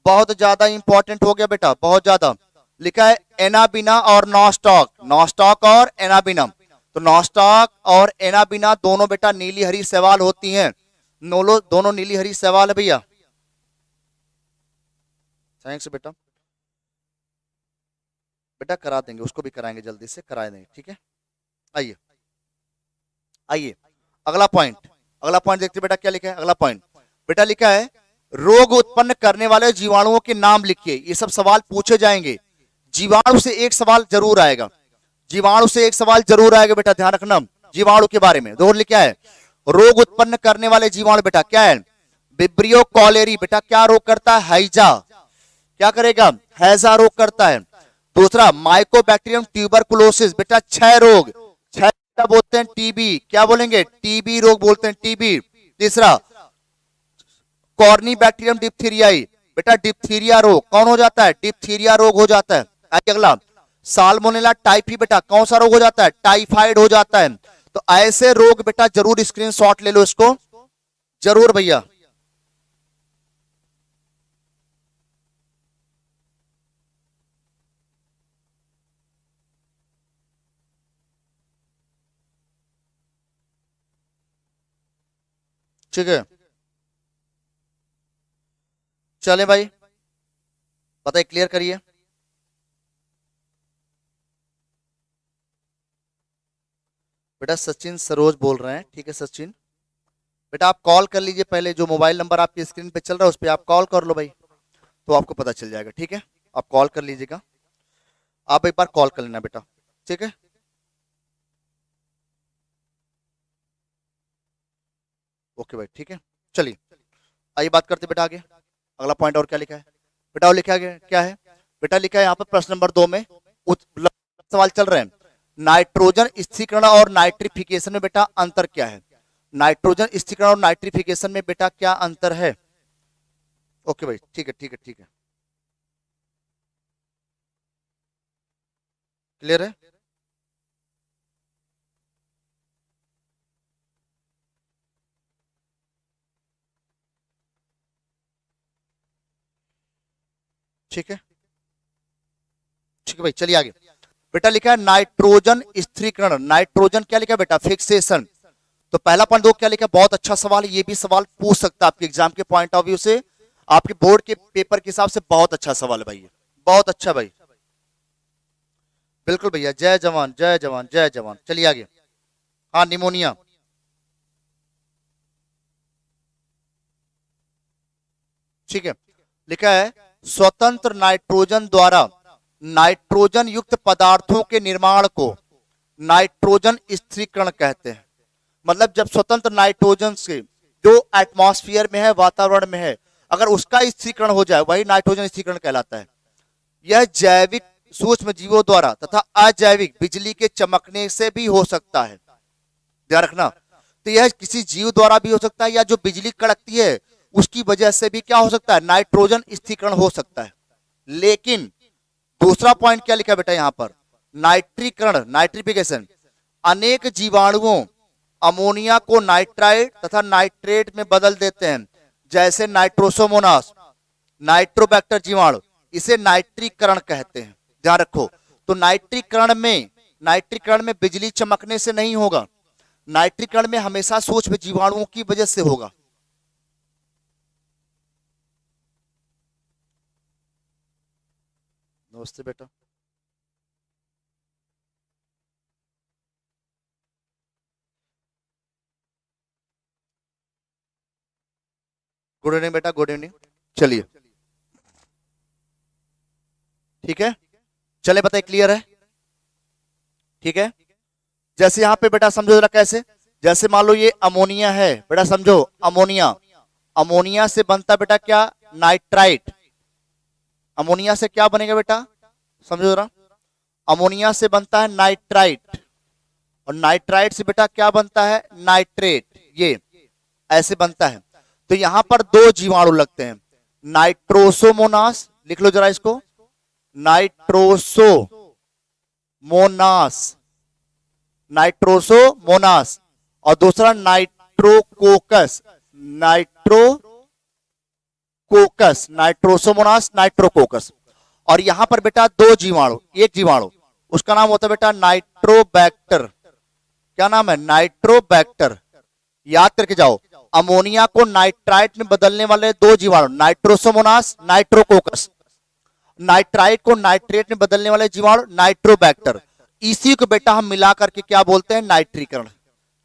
Speaker 1: बहुत ज्यादा इंपॉर्टेंट हो गया बेटा, बहुत ज्यादा। लिखा है एनाबिना और नॉस्टॉक, नॉस्टॉक और एनाबिनम। तो नॉस्टॉक और एनाबिना दोनों बेटा नीली हरी शैवाल होती हैं, दोनों नीली हरी शैवाल है भैया, थैंक्स बेटा, बेटा करा देंगे, उसको भी कराएंगे, जल्दी से करा देंगे, ठीक है। आइए आइए अगला पॉइंट, अगला पॉइंट देखते बेटा क्या लिखा है, अगला पॉइंट बेटा लिखा है रोग उत्पन्न करने वाले जीवाणुओं के नाम लिखिए। ये सब सवाल पूछे जाएंगे, जीवाणु से एक सवाल जरूर आएगा, जीवाणु से एक सवाल जरूर आएगा बेटा, ध्यान रखना जीवाणु के बारे में। दोहर लिखा है रोग उत्पन्न करने वाले जीवाणु बेटा क्या है, विब्रियो कॉलेरी बेटा क्या रोग करता है, हैजा, क्या करेगा, हैजा रोग करता है। दूसरा माइकोबैक्टीरियम ट्यूबरकुलोसिस बेटा क्षय रोग, क्षय बोलते हैं टीबी, क्या बोलेंगे, टीबी रोग बोलते हैं, टीबी। तीसरा कॉर्नी बैक्टीरियम डिप्थीरियाई बेटा डिप्थीरिया रोग कौन हो जाता है, डिप्थीरिया रोग हो जाता है। अगला साल्मोनेला टाइफी बेटा कौन सा रोग हो जाता है, टाइफाइड हो जाता है। तो ऐसे रोग बेटा जरूर स्क्रीनशॉट ले लो इसको, जरूर भैया, ठीक है। चले भाई बताइए, क्लियर करिए। बेटा सचिन सरोज बोल रहे हैं, ठीक है सचिन, बेटा आप कॉल कर लीजिए पहले, जो मोबाइल नंबर आपकी स्क्रीन पे चल रहा है उस पर आप कॉल कर लो भाई। तो आपको पता चल जाएगा। ठीक है, आप कॉल कर लीजिएगा, आप एक बार कॉल कर लेना बेटा, ठीक है। ओके भाई, ठीक है, चलिए आइए बात करते बेटा आगे। अगला पॉइंट और क्या लिखा है बेटा, और लिखा गया क्या है बेटा, लिखा है यहाँ पर प्रश्न नंबर 2 में सवाल चल रहे हैं, नाइट्रोजन स्थिरीकरण और नाइट्रिफिकेशन में बेटा अंतर क्या है। नाइट्रोजन स्थिरीकरण और नाइट्रिफिकेशन में बेटा क्या अंतर है। ओके भाई, ठीक है ठीक है ठीक है, क्लियर है। ठीक है ठीक है भाई, चलिए आगे बेटा, लिखा है नाइट्रोजन स्थिरीकरण। नाइट्रोजन क्या लिखा है बेटा, फिक्सेशन। तो पहला पॉइंट दो क्या लिखा है, बहुत अच्छा सवाल है, ये भी सवाल पूछ सकता है आपके एग्जाम के पॉइंट ऑफ व्यू से, आपके बोर्ड के पेपर के हिसाब से बहुत अच्छा सवाल है भाई, बहुत अच्छा भाई, बिल्कुल भैया, जय जवान जय जवान जय जवान। चलिए आगे, हाँ निमोनिया, ठीक है, लिखा है स्वतंत्र नाइट्रोजन द्वारा नाइट्रोजन युक्त पदार्थों के निर्माण को नाइट्रोजन स्थिरीकरण कहते हैं। मतलब जब स्वतंत्र नाइट्रोजन से जो एटमॉस्फेयर में है, वातावरण में है, अगर उसका स्थिरीकरण हो जाए वही नाइट्रोजन स्थिरीकरण कहलाता है। यह जैविक सूक्ष्म जीवों द्वारा तथा अजैविक बिजली के चमकने से भी हो सकता है, ध्यान रखना। तो यह किसी जीव द्वारा भी हो सकता है, या जो बिजली कड़कती है उसकी वजह से भी क्या हो सकता है, नाइट्रोजन स्थिरीकरण हो सकता है। लेकिन दूसरा पॉइंट क्या लिखा है बेटा यहाँ पर, नाइट्रीकरण, नाइट्रिफिकेशन, अनेक जीवाणुओं अमोनिया को नाइट्राइट तथा नाइट्रेट में बदल देते हैं, जैसे नाइट्रोसोमोनास, नाइट्रोबैक्टर जीवाणु, इसे नाइट्रीकरण कहते हैं, ध्यान रखो। तो नाइट्रीकरण में बिजली चमकने से नहीं होगा, नाइट्रीकरण में हमेशा सूक्ष्म जीवाणुओं की वजह से होगा। नमस्ते बेटा, गुड इवनिंग बेटा, गुड इवनिंग। चलिए ठीक है, चले बताइए, क्लियर है, ठीक है। जैसे यहां पे बेटा समझो जरा कैसे, जैसे मान लो ये अमोनिया है बेटा, समझो अमोनिया, अमोनिया से बनता बेटा क्या, नाइट्राइट। अमोनिया से क्या बनेगा बेटा, समझो जरा, अमोनिया से बनता है नाइट्राइट, और नाइट्राइट से बेटा क्या बनता है, नाइट्रेट, ये ऐसे बनता है। तो यहां पर दो जीवाणु लगते हैं, नाइट्रोसोमोनास, लिख लो जरा इसको, नाइट्रोसोमोनास, नाइट्रोसोमोनास, और दूसरा नाइट्रोकोकस, नाइट्रोकोकस, नाइट्रोसोमोनास, नाइट्रोकोकस। और यहां पर बेटा दो जीवाणु, एक जीवाणु, उसका नाम होता है बेटा नाइट्रोबैक्टर। क्या नाम है, नाइट्रोबैक्टर, याद करके जाओ। अमोनिया को नाइट्राइट में बदलने वाले दो जीवाणु, नाइट्रोसोमोनास, नाइट्रोकोकस। नाइट्राइट को नाइट्रेट में बदलने वाले जीवाणु नाइट्रोबैक्टर। इसी को बेटा हम मिला करके क्या बोलते हैं, नाइट्रीकरण।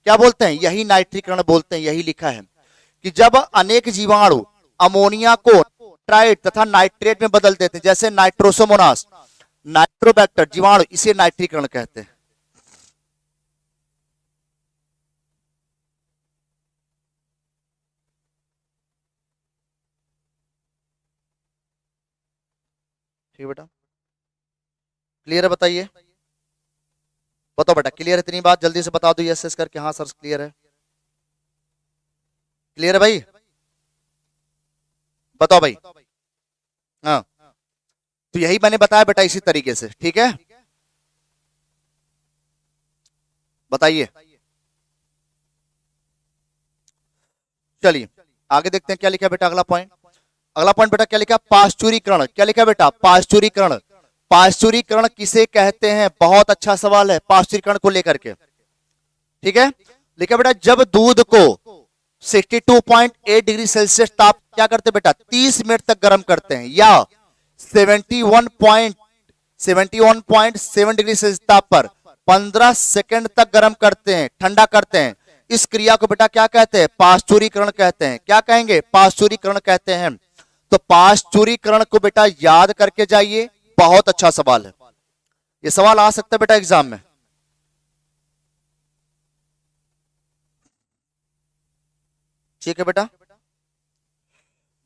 Speaker 1: क्या बोलते हैं, यही नाइट्रीकरण बोलते हैं। यही लिखा है कि जब अनेक जीवाणु अमोनिया को नाइट्राइट तथा नाइट्रेट में बदल देते हैं, जैसे नाइट्रोसोमोनास, नाइट्रोबैक्टर जीवाणु, इसे नाइट्रीकरण कहते हैं। ठीक है बेटा, क्लियर है, बताइए, बताओ बेटा, क्लियर है इतनी बात, जल्दी से बता दो यस यस करके, हाँ सर क्लियर है, क्लियर है भाई, बताओ भाई। हाँ, तो यही मैंने बताया बेटा इसी तरीके से, ठीक है, बताइए। चलिए आगे देखते हैं क्या लिखा है बेटा, अगला पॉइंट। अगला पॉइंट बेटा क्या लिखा, पाश्चुरीकरण। क्या लिखा बेटा, पाश्चुरीकरण। पाश्चुरीकरण किसे कहते हैं, बहुत अच्छा सवाल है पाश्चुरीकरण को लेकर के, ठीक है। लिखा बेटा, जब दूध को 62.8 डिग्री सेल्सियस ताप क्या करते बेटा, 30 मिनट तक गर्म करते हैं, या 71.7 डिग्री सेल्सियस ताप पर 15 सेकंड तक गर्म करते हैं, ठंडा करते हैं, इस क्रिया को बेटा क्या कहते हैं, पाश्चुरीकरण कहते हैं। क्या कहेंगे, पाश्चुरीकरण कहते हैं। तो पाश्चुरीकरण को बेटा याद करके जाइए, बहुत अच्छा सवाल है, ये सवाल आ सकता है बेटा एग्जाम में। ठीक है बेटा,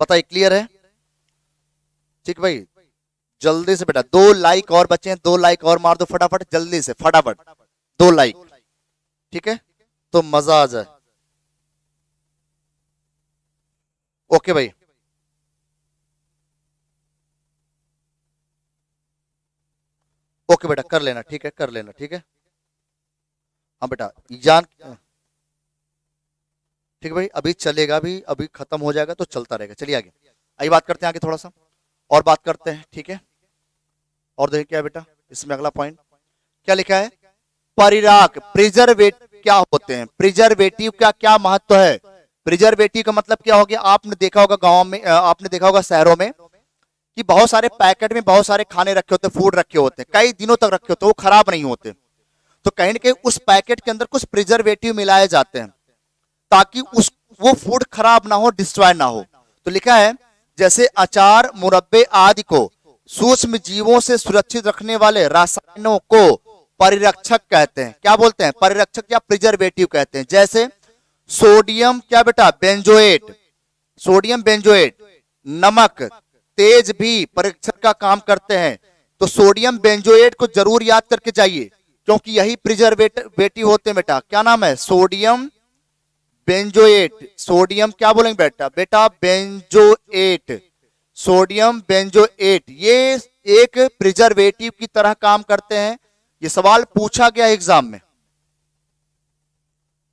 Speaker 1: बताइए क्लियर है? ठीक भाई, जल्दी से बेटा 2 लाइक और बचे हैं, 2 लाइक और मार दो फटाफट, जल्दी से फटाफट 2 लाइक। ठीक है, तो मजा आ जाए। ओके भाई, ओके बेटा कर लेना, ठीक है कर लेना, ठीक है। हाँ बेटा जान, ठीक है भाई, अभी चलेगा भी, अभी खत्म हो जाएगा तो चलता रहेगा। चलिए आगे, आइए बात करते हैं आगे थोड़ा सा और बात करते हैं, ठीक है। और देखिए क्या है बेटा इसमें अगला पॉइंट क्या लिखा है, परिराक प्रिजर्वेटिव क्या होते हैं, प्रिजर्वेटिव का क्या महत्व है। प्रिजर्वेटिव का मतलब क्या हो गया, आपने देखा होगा गांव में, आपने देखा होगा शहरों में कि बहुत सारे पैकेट में बहुत सारे खाने रखे होते हैं, फूड रखे होते हैं, कई दिनों तक रखे होते हैं, वो खराब नहीं होते। तो कहीं ना कहीं उस पैकेट के अंदर कुछ प्रिजर्वेटिव मिलाए जाते हैं ताकि उस वो फूड खराब ना हो, डिस्ट्रॉय ना हो। तो लिखा है जैसे अचार, मुरब्बे आदि को सूक्ष्म जीवों से सुरक्षित रखने वाले रसायनों को परिरक्षक कहते हैं। क्या बोलते हैं, परिरक्षक या प्रिजर्वेटिव कहते हैं। जैसे सोडियम क्या बेटा, बेंजोएट, सोडियम बेंजोएट, नमक, तेज भी परिरक्षक का काम करते हैं। तो सोडियम बेंजोएट को जरूर याद करके जाइए क्योंकि यही प्रिजर्वेटिव होते हैं बेटा। क्या नाम है, सोडियम बेंजोएट, सोडियम क्या बोलेंगे बेटा, बेटा बेंजोएट, सोडियम बेंजोएट, ये एक प्रिजर्वेटिव की तरह काम करते हैं। ये सवाल पूछा गया एग्जाम में,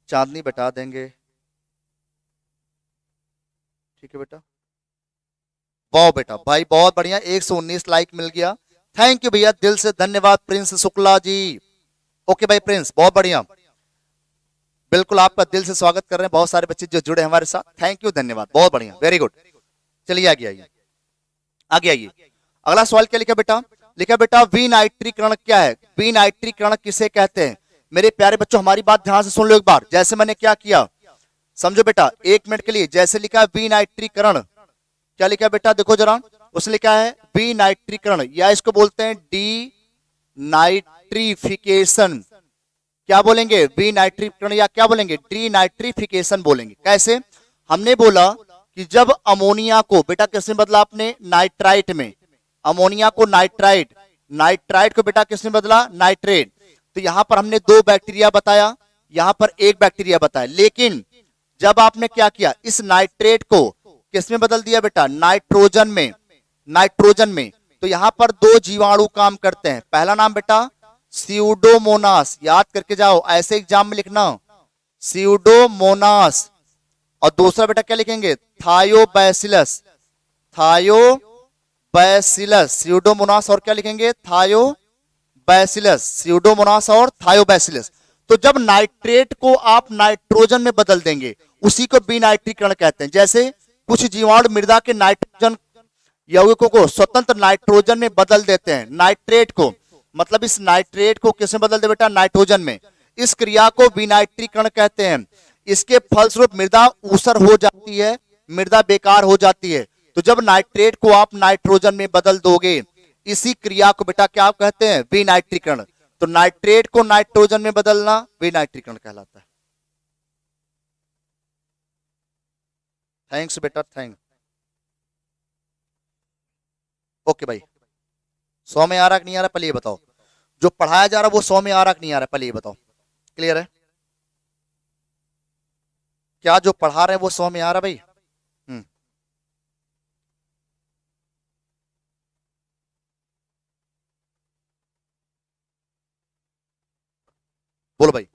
Speaker 1: चांदनी बैठा देंगे। ठीक है बेटा, वाह बेटा भाई बहुत बढ़िया, 119 लाइक मिल गया, थैंक यू भैया, दिल से धन्यवाद प्रिंस शुक्ला जी। ओके भाई प्रिंस बहुत बढ़िया, बिल्कुल आपका दिल से स्वागत कर रहे हैं, बहुत सारे बच्चे जो जुड़े हमारे साथ, थैंक यू धन्यवाद, बहुत बढ़िया, वेरी गुड। चलिए आगे आइए, आगे आइए, अगला सवाल क्या लिखा बेटा, लिखा बेटा विनाइट्रीकरण क्या है, विनाइट्रीकरण किसे कहते हैं। मेरे प्यारे बच्चों हमारी बात ध्यान से सुन लो एक बार, जैसे मैंने क्या किया समझो बेटा, 1 मिनट के लिए। जैसे लिखा है विनाइट्रीकरण, क्या लिखा है बेटा देखो जरा, उसने लिखा है विनाइट्रीकरण या इसको बोलते हैं डी नाइट्रिफिकेशन। क्या बोलेंगे, विनाइट्रीकरण या क्या बोलेंगे, डी नाइट्रिफिकेशन बोलेंगे। कैसे, हमने बोला कि जब अमोनिया को बेटा किसने बदला, आपने नाइट्राइट में, अमोनिया को नाइट्राइट, नाइट्राइट को बेटा किसने बदला, नाइट्रेट। तो यहां पर हमने 2 बैक्टीरिया बताया, यहां पर 1 बैक्टीरिया बताया, लेकिन जब आपने क्या किया, इस नाइट्रेट को किसमें बदल दिया बेटा, नाइट्रोजन में, नाइट्रोजन में। तो यहां पर 2 जीवाणु काम करते हैं, पहला नाम बेटा स्यूडोमोनास, याद करके जाओ ऐसे एग्जाम में लिखना, स्यूडोमोनास। और दूसरा बेटा क्या लिखेंगे, थायोबैसिलस, थायोबैसिलस, स्यूडोमोनास और क्या लिखेंगे, थायोबैसिलस, स्यूडोमोनास और थायोबैसिलस। तो जब नाइट्रेट को आप नाइट्रोजन में बदल देंगे उसी को विनाइट्रीकरण कहते हैं। जैसे कुछ जीवाणु मृदा के नाइट्रोजन यौगिकों को स्वतंत्र नाइट्रोजन में बदल देते हैं, नाइट्रेट को, मतलब इस नाइट्रेट को किसमें बदल दे बेटा, नाइट्रोजन में। इस क्रिया को विनाइट्रीकरण कहते हैं। इसके फलस्वरूप मृदा ऊसर हो जाती है, मृदा बेकार हो जाती है। तो जब नाइट्रेट को आप नाइट्रोजन में बदल दोगे, इसी क्रिया को बेटा क्या कहते हैं, विनाइट्रीकरण। तो नाइट्रेट को नाइट्रोजन में बदलना विनाइट्रीकरण कहलाता है। थैंक्स बेटा, थैंक। ओके भाई, 100 में आ रहा कि नहीं आ रहा पहले ये बताओ, जो पढ़ाया जा रहा है वो 100 में आ रहा कि नहीं आ रहा पहले ये बताओ, क्लियर है, क्या जो पढ़ा रहे हैं वो 100 में आ रहा भाई। बोलो भाई,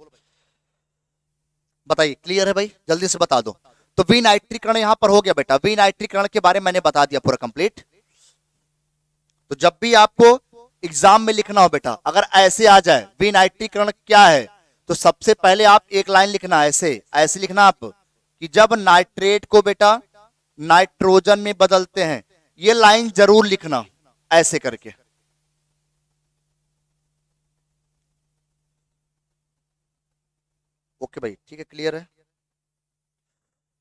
Speaker 1: बताइए क्लियर है भाई, जल्दी से बता दो। तो विनाइट्रीकरण यहां पर हो गया बेटा, विनाइट्रीकरण के बारे में मैंने बता दिया पूरा कंप्लीट। तो जब भी आपको एग्जाम में लिखना हो बेटा, अगर ऐसे आ जाए विनाइट्रीकरण क्या है, तो सबसे पहले आप एक लाइन लिखना, ऐसे ऐसे लिखना आप कि जब नाइट्रेट को बेटा नाइट्रोजन में बदलते हैं, ये लाइन जरूर लिखना ऐसे करके। ओके भाई ठीक है, क्लियर है,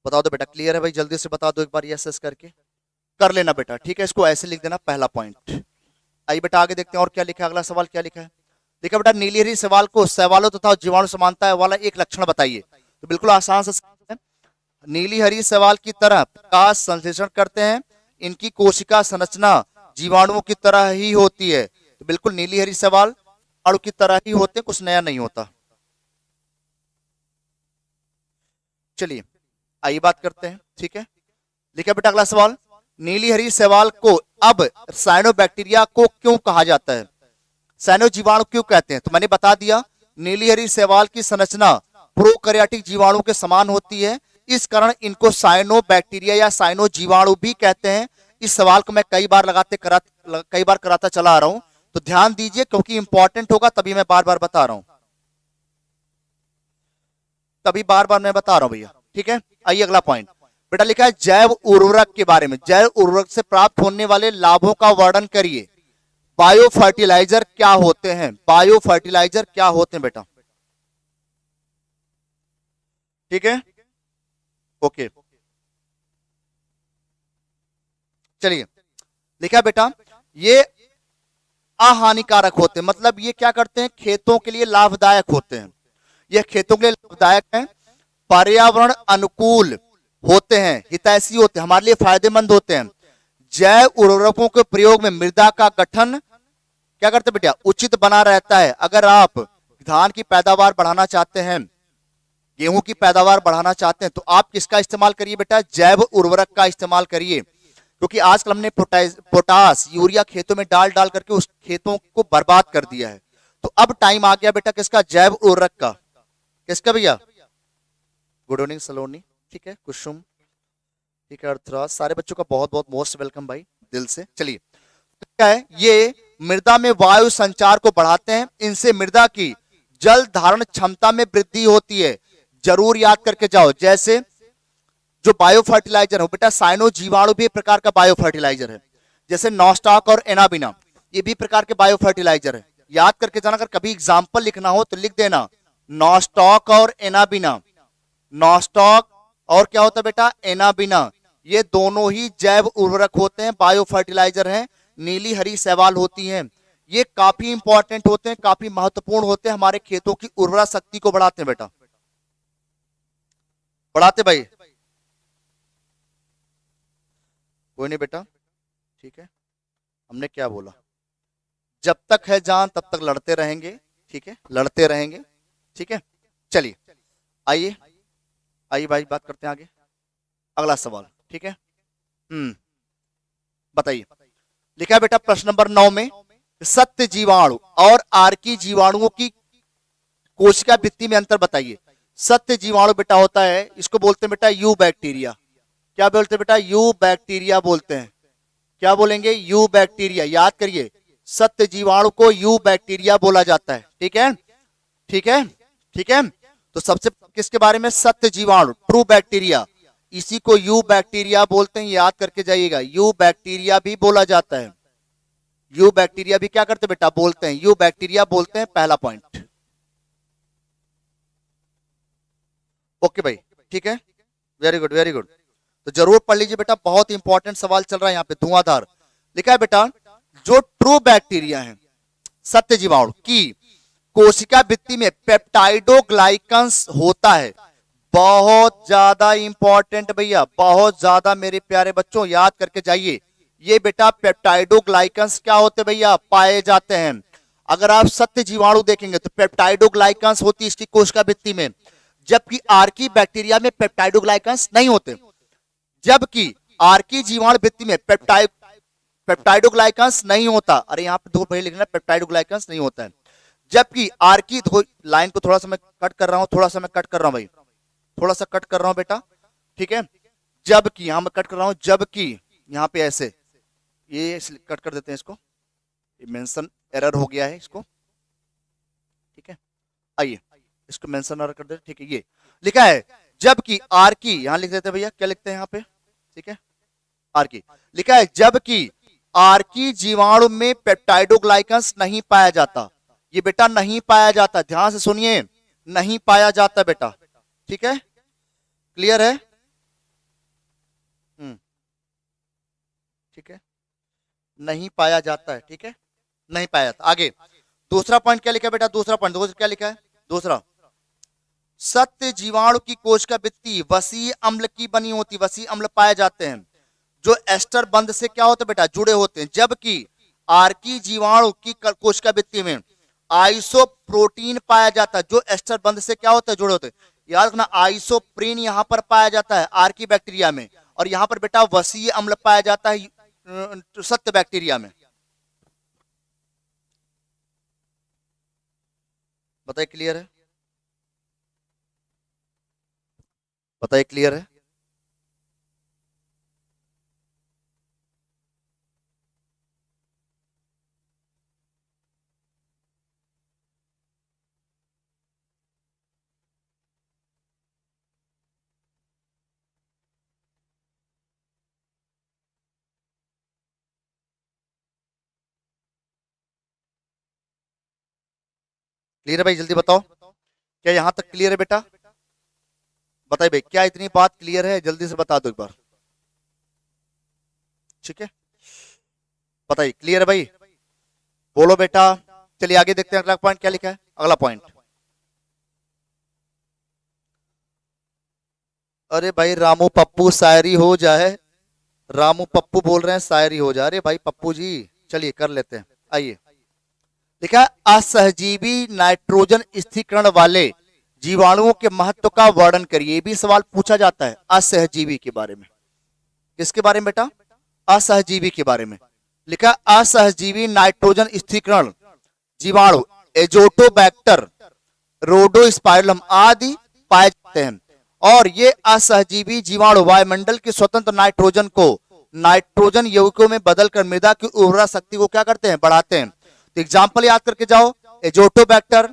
Speaker 1: बता दो बेटा क्लियर है भाई, जल्दी से बता दो एक बार यस यस करके। कर लेना बेटा, ठीक है, इसको ऐसे लिख देना पहला पॉइंट। आइए बेटा आगे देखते हैं और क्या लिखा है, अगला सवाल क्या लिखा है। देखा बेटा, नीली हरी शैवाल को शैवालों तथा जीवाणु समानता वाला एक लक्षण बताइए। तो बिल्कुल आसान से है। नीली हरी शैवाल की तरह प्रकाश संश्लेषण करते हैं, इनकी कोशिका संरचना जीवाणुओं की तरह ही होती है। तो बिल्कुल नीली हरी शैवाल अणु की तरह ही होते हैं, कुछ नया नहीं होता। चलिए आइए बात करते हैं, ठीक है। लिखा बेटा अगला सवाल, नीली हरी शैवाल को अब साइनोबैक्टीरिया को क्यों कहा जाता है, साइनो जीवाणु क्यों कहते हैं। तो मैंने बता दिया, नीली हरी शैवाल की संरचना प्रोकैरियोटिक जीवाणु के समान होती है, इस कारण इनको साइनोबैक्टीरिया या साइनो जीवाणु भी कहते हैं। इस सवाल को मैं कई बार कराता चला आ रहा हूं, तो ध्यान दीजिए क्योंकि इंपॉर्टेंट होगा, तभी मैं बार बार बता रहा हूं, भैया, ठीक है। आइए अगला पॉइंट बेटा, लिखा है जैव उर्वरक के बारे में, जैव उर्वरक से प्राप्त होने वाले लाभों का वर्णन करिए। बायो फर्टिलाइजर क्या होते हैं, बायो फर्टिलाइजर क्या होते हैं बेटा, ठीक है, ओके। चलिए लिखा बेटा, ये अहानिकारक होते हैं, मतलब ये क्या करते हैं, खेतों के लिए लाभदायक होते हैं, ये खेतों के लिए लाभदायक है, पर्यावरण अनुकूल होते हैं, हितैषी होते हैं, हमारे लिए फायदेमंद होते हैं। जैव उर्वरकों के प्रयोग में मृदा का गठन क्या करते बेटा, उचित बना रहता है। अगर आप धान की पैदावार बढ़ाना चाहते हैं, गेहूं की पैदावार बढ़ाना चाहते हैं, तो आप किसका इस्तेमाल करिए बेटा, जैव उर्वरक का इस्तेमाल करिए। क्योंकि आजकल हमने पोटास यूरिया खेतों में डाल डाल करके उस खेतों को बर्बाद कर दिया है। तो अब टाइम आ गया बेटा किसका, जैव उर्वरक का, किसका भैया, गुड इवनिंग सलोनी, ठीक है, कुसुम, ठीक है, अर्थराज, सारे बच्चों का बहुत बहुत मोस्ट वेलकम भाई, दिल से। चलिए क्या है, ये मृदा में वायु संचार को बढ़ाते हैं, इनसे मृदा की जल धारण क्षमता में वृद्धि होती है। जरूर याद करके जाओ, जैसे जो बायो फर्टिलाइजर हो बेटा, साइनो जीवाणु भी एक प्रकार का बायो फर्टिलाइजर है, जैसे नॉस्टॉक और एनाबिना, ये भी प्रकार के बायो फर्टिलाइजर है। याद करके जाना, अगर कभी एग्जाम्पल लिखना हो तो लिख देना नॉस्टॉक और एनाबिना, नॉस्टॉक और क्या होता है बेटा, एनाबिना, ये दोनों ही जैव उर्वरक होते हैं, बायो फर्टिलाइजर हैं। नीली हरी शैवाल होती हैं, ये काफी इंपॉर्टेंट होते हैं, काफी महत्वपूर्ण होते हैं, हमारे खेतों की उर्वरा शक्ति को बढ़ाते हैं बेटा, बढ़ाते भाई, कोई नहीं बेटा, ठीक है। हमने क्या बोला, जब तक है जान तब तक लड़ते रहेंगे, ठीक है, लड़ते रहेंगे, ठीक है। चलिए आइए आइए भाई बात करते हैं आगे, अगला सवाल, ठीक है। बताइए, लिखा है बेटा प्रश्न नंबर 9 में, सत्य जीवाणु और आर्की जीवाणुओं की कोशिका भित्ति में अंतर बताइए। सत्य जीवाणु बेटा होता है, इसको बोलते हैं बेटा यू बैक्टीरिया, क्या बोलते हैं बेटा, यू बैक्टीरिया बोलते हैं, क्या बोलेंगे, यू बैक्टीरिया, याद करिए, सत्य जीवाणु को यू बैक्टीरिया बोला जाता है, ठीक है, ठीक है, ठीक है। तो सबसे किसके बारे में, सत्य जीवाणु, ट्रू बैक्टीरिया, इसी को यू बैक्टीरिया बोलते हैं, याद करके जाइएगा, यू बैक्टीरिया भी बोला जाता है, यू बैक्टीरिया भी क्या करते बेटा, बोलते हैं, यू बैक्टीरिया बोलते हैं, पहला पॉइंट, ओके भाई, ठीक है, वेरी गुड वेरी गुड। तो जरूर पढ़ लीजिए बेटा, बहुत इंपॉर्टेंट सवाल चल रहा है यहाँ पे, धुआंधार। लिखा है बेटा, जो ट्रू बैक्टीरिया है, सत्य जीवाणु की कोशिका भित्ति में पेप्टाइडोग्लाइकन्स होता है, बहुत ज्यादा इंपॉर्टेंट भैया, बहुत ज्यादा मेरे प्यारे बच्चों, याद करके जाइए, ये बेटा पेप्टाइडोग्लाइकन्स क्या होते भैया, पाए जाते हैं। अगर आप सत्य जीवाणु देखेंगे तो पेप्टाइडोग्लाइकन्स होती है इसकी कोशिका भित्ति में, जबकि आर्की बैक्टीरिया में पेप्टाइडोग्लाइकन्स नहीं होते, जबकि आर्की जीवाणु भित्ति में पेप्टाइडोग्लाइकन्स नहीं होता। अरे यहाँ पे दो पहले लिखना, पेप्टाइडोग्लाइकन्स नहीं होता है, जबकि आर्की, लाइन को थोड़ा सा मैं कट कर रहा हूं, थोड़ा सा मैं कट कर रहा हूं भाई, थोड़ा सा कट कर रहा हूं बेटा, ठीक है, जबकि यहां मैं कट कर रहा हूं, जबकि यहां पे ऐसे ये कट कर देते हैं इसको, ये मेंशन एरर हो गया है इसको, ठीक है। आइए इसको मेंशन एरर कर दे, ठीक है। ये लिखा है जबकि आर्की, यहां लिख देते हैं भैया, क्या लिखते हैं यहाँ पे, ठीक है, आर्की लिखा है, जबकि आर्की जीवाणु में पेप्टाइडोग्लाइकन्स नहीं पाया जाता, ये बेटा नहीं पाया जाता, ध्यान से सुनिए, नहीं पाया जाता बेटा, ठीक है, क्लियर है। ठीक है, नहीं पाया जाता है, ठीक है, नहीं पाया जाता। आगे दूसरा पॉइंट क्या लिखा है बेटा, दूसरा पॉइंट दूसरा क्या लिखा है, दूसरा, सत्य जीवाणु की कोशिका भित्ति वसी अम्ल की बनी होती, वसी अम्ल पाए जाते हैं जो एस्टर बंध से क्या होते हैं बेटा, जुड़े होते हैं, जबकि आर्की जीवाणु की कोशिका भित्ति में आइसोप्रोटीन पाया जाता है जो एस्टर बंध से क्या होता है, जुड़े होते हैं। याद रखना, आइसोप्रीन यहां पर पाया जाता है आर्की बैक्टीरिया में, और यहां पर बेटा वसीय अम्ल पाया जाता है सत्य बैक्टीरिया में। बताइए क्लियर है, बताइए क्लियर है। क्लियर है भाई, जल्दी बताओ, क्या यहां तक क्लियर है बेटा, बताइए भाई, क्या इतनी बात क्लियर है, जल्दी से बता दो एक बार, ठीक है, बताइए क्लियर है भाई, बोलो बेटा। चलिए आगे देखते हैं अगला पॉइंट क्या लिखा है, अगला पॉइंट, अरे भाई रामू पप्पू शायरी हो जाए, रामू पप्पू बोल रहे हैं शायरी हो जाए, अरे भाई पप्पू जी, चलिए कर लेते हैं, आइए। देखा, असहजीवी नाइट्रोजन स्थिरीकरण वाले जीवाणुओं के महत्व का वर्णन करिए, ये भी सवाल पूछा जाता है असहजीवी के बारे में। किसके बारे में बेटा, असहजीवी के बारे में। लिखा, असहजीवी नाइट्रोजन स्थिरीकरण जीवाणु एजोटोबैक्टर, रोडोस्पाइरलम आदि पाए जाते हैं, और ये असहजीवी जीवाणु वायुमंडल के स्वतंत्र नाइट्रोजन को नाइट्रोजन यौगिकों में बदलकर मृदा की उर्वरा शक्ति को क्या करते हैं, बढ़ाते हैं। तो एग्जाम्पल याद करके जाओ, एजोटोबैक्टर,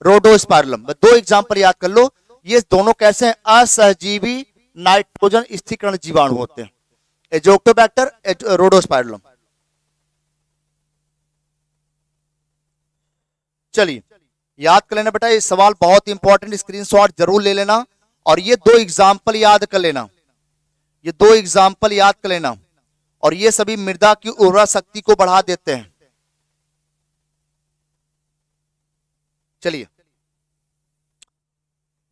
Speaker 1: रोडोस्पाइरलम, दो एग्जाम्पल याद कर लो, ये दोनों कैसे हैं, असहजीवी नाइट्रोजन स्थिरीकरण जीवाणु होते हैं, एजोटोबैक्टर, रोडोस्पाइरलम। चलिए याद कर लेना बेटा, ये सवाल बहुत इंपॉर्टेंट, स्क्रीनशॉट जरूर ले लेना, और ये दो एग्जाम्पल याद कर लेना, ये दो एग्जाम्पल याद कर लेना, और ये सभी मृदा की उर्वरा शक्ति को बढ़ा देते हैं। चलिए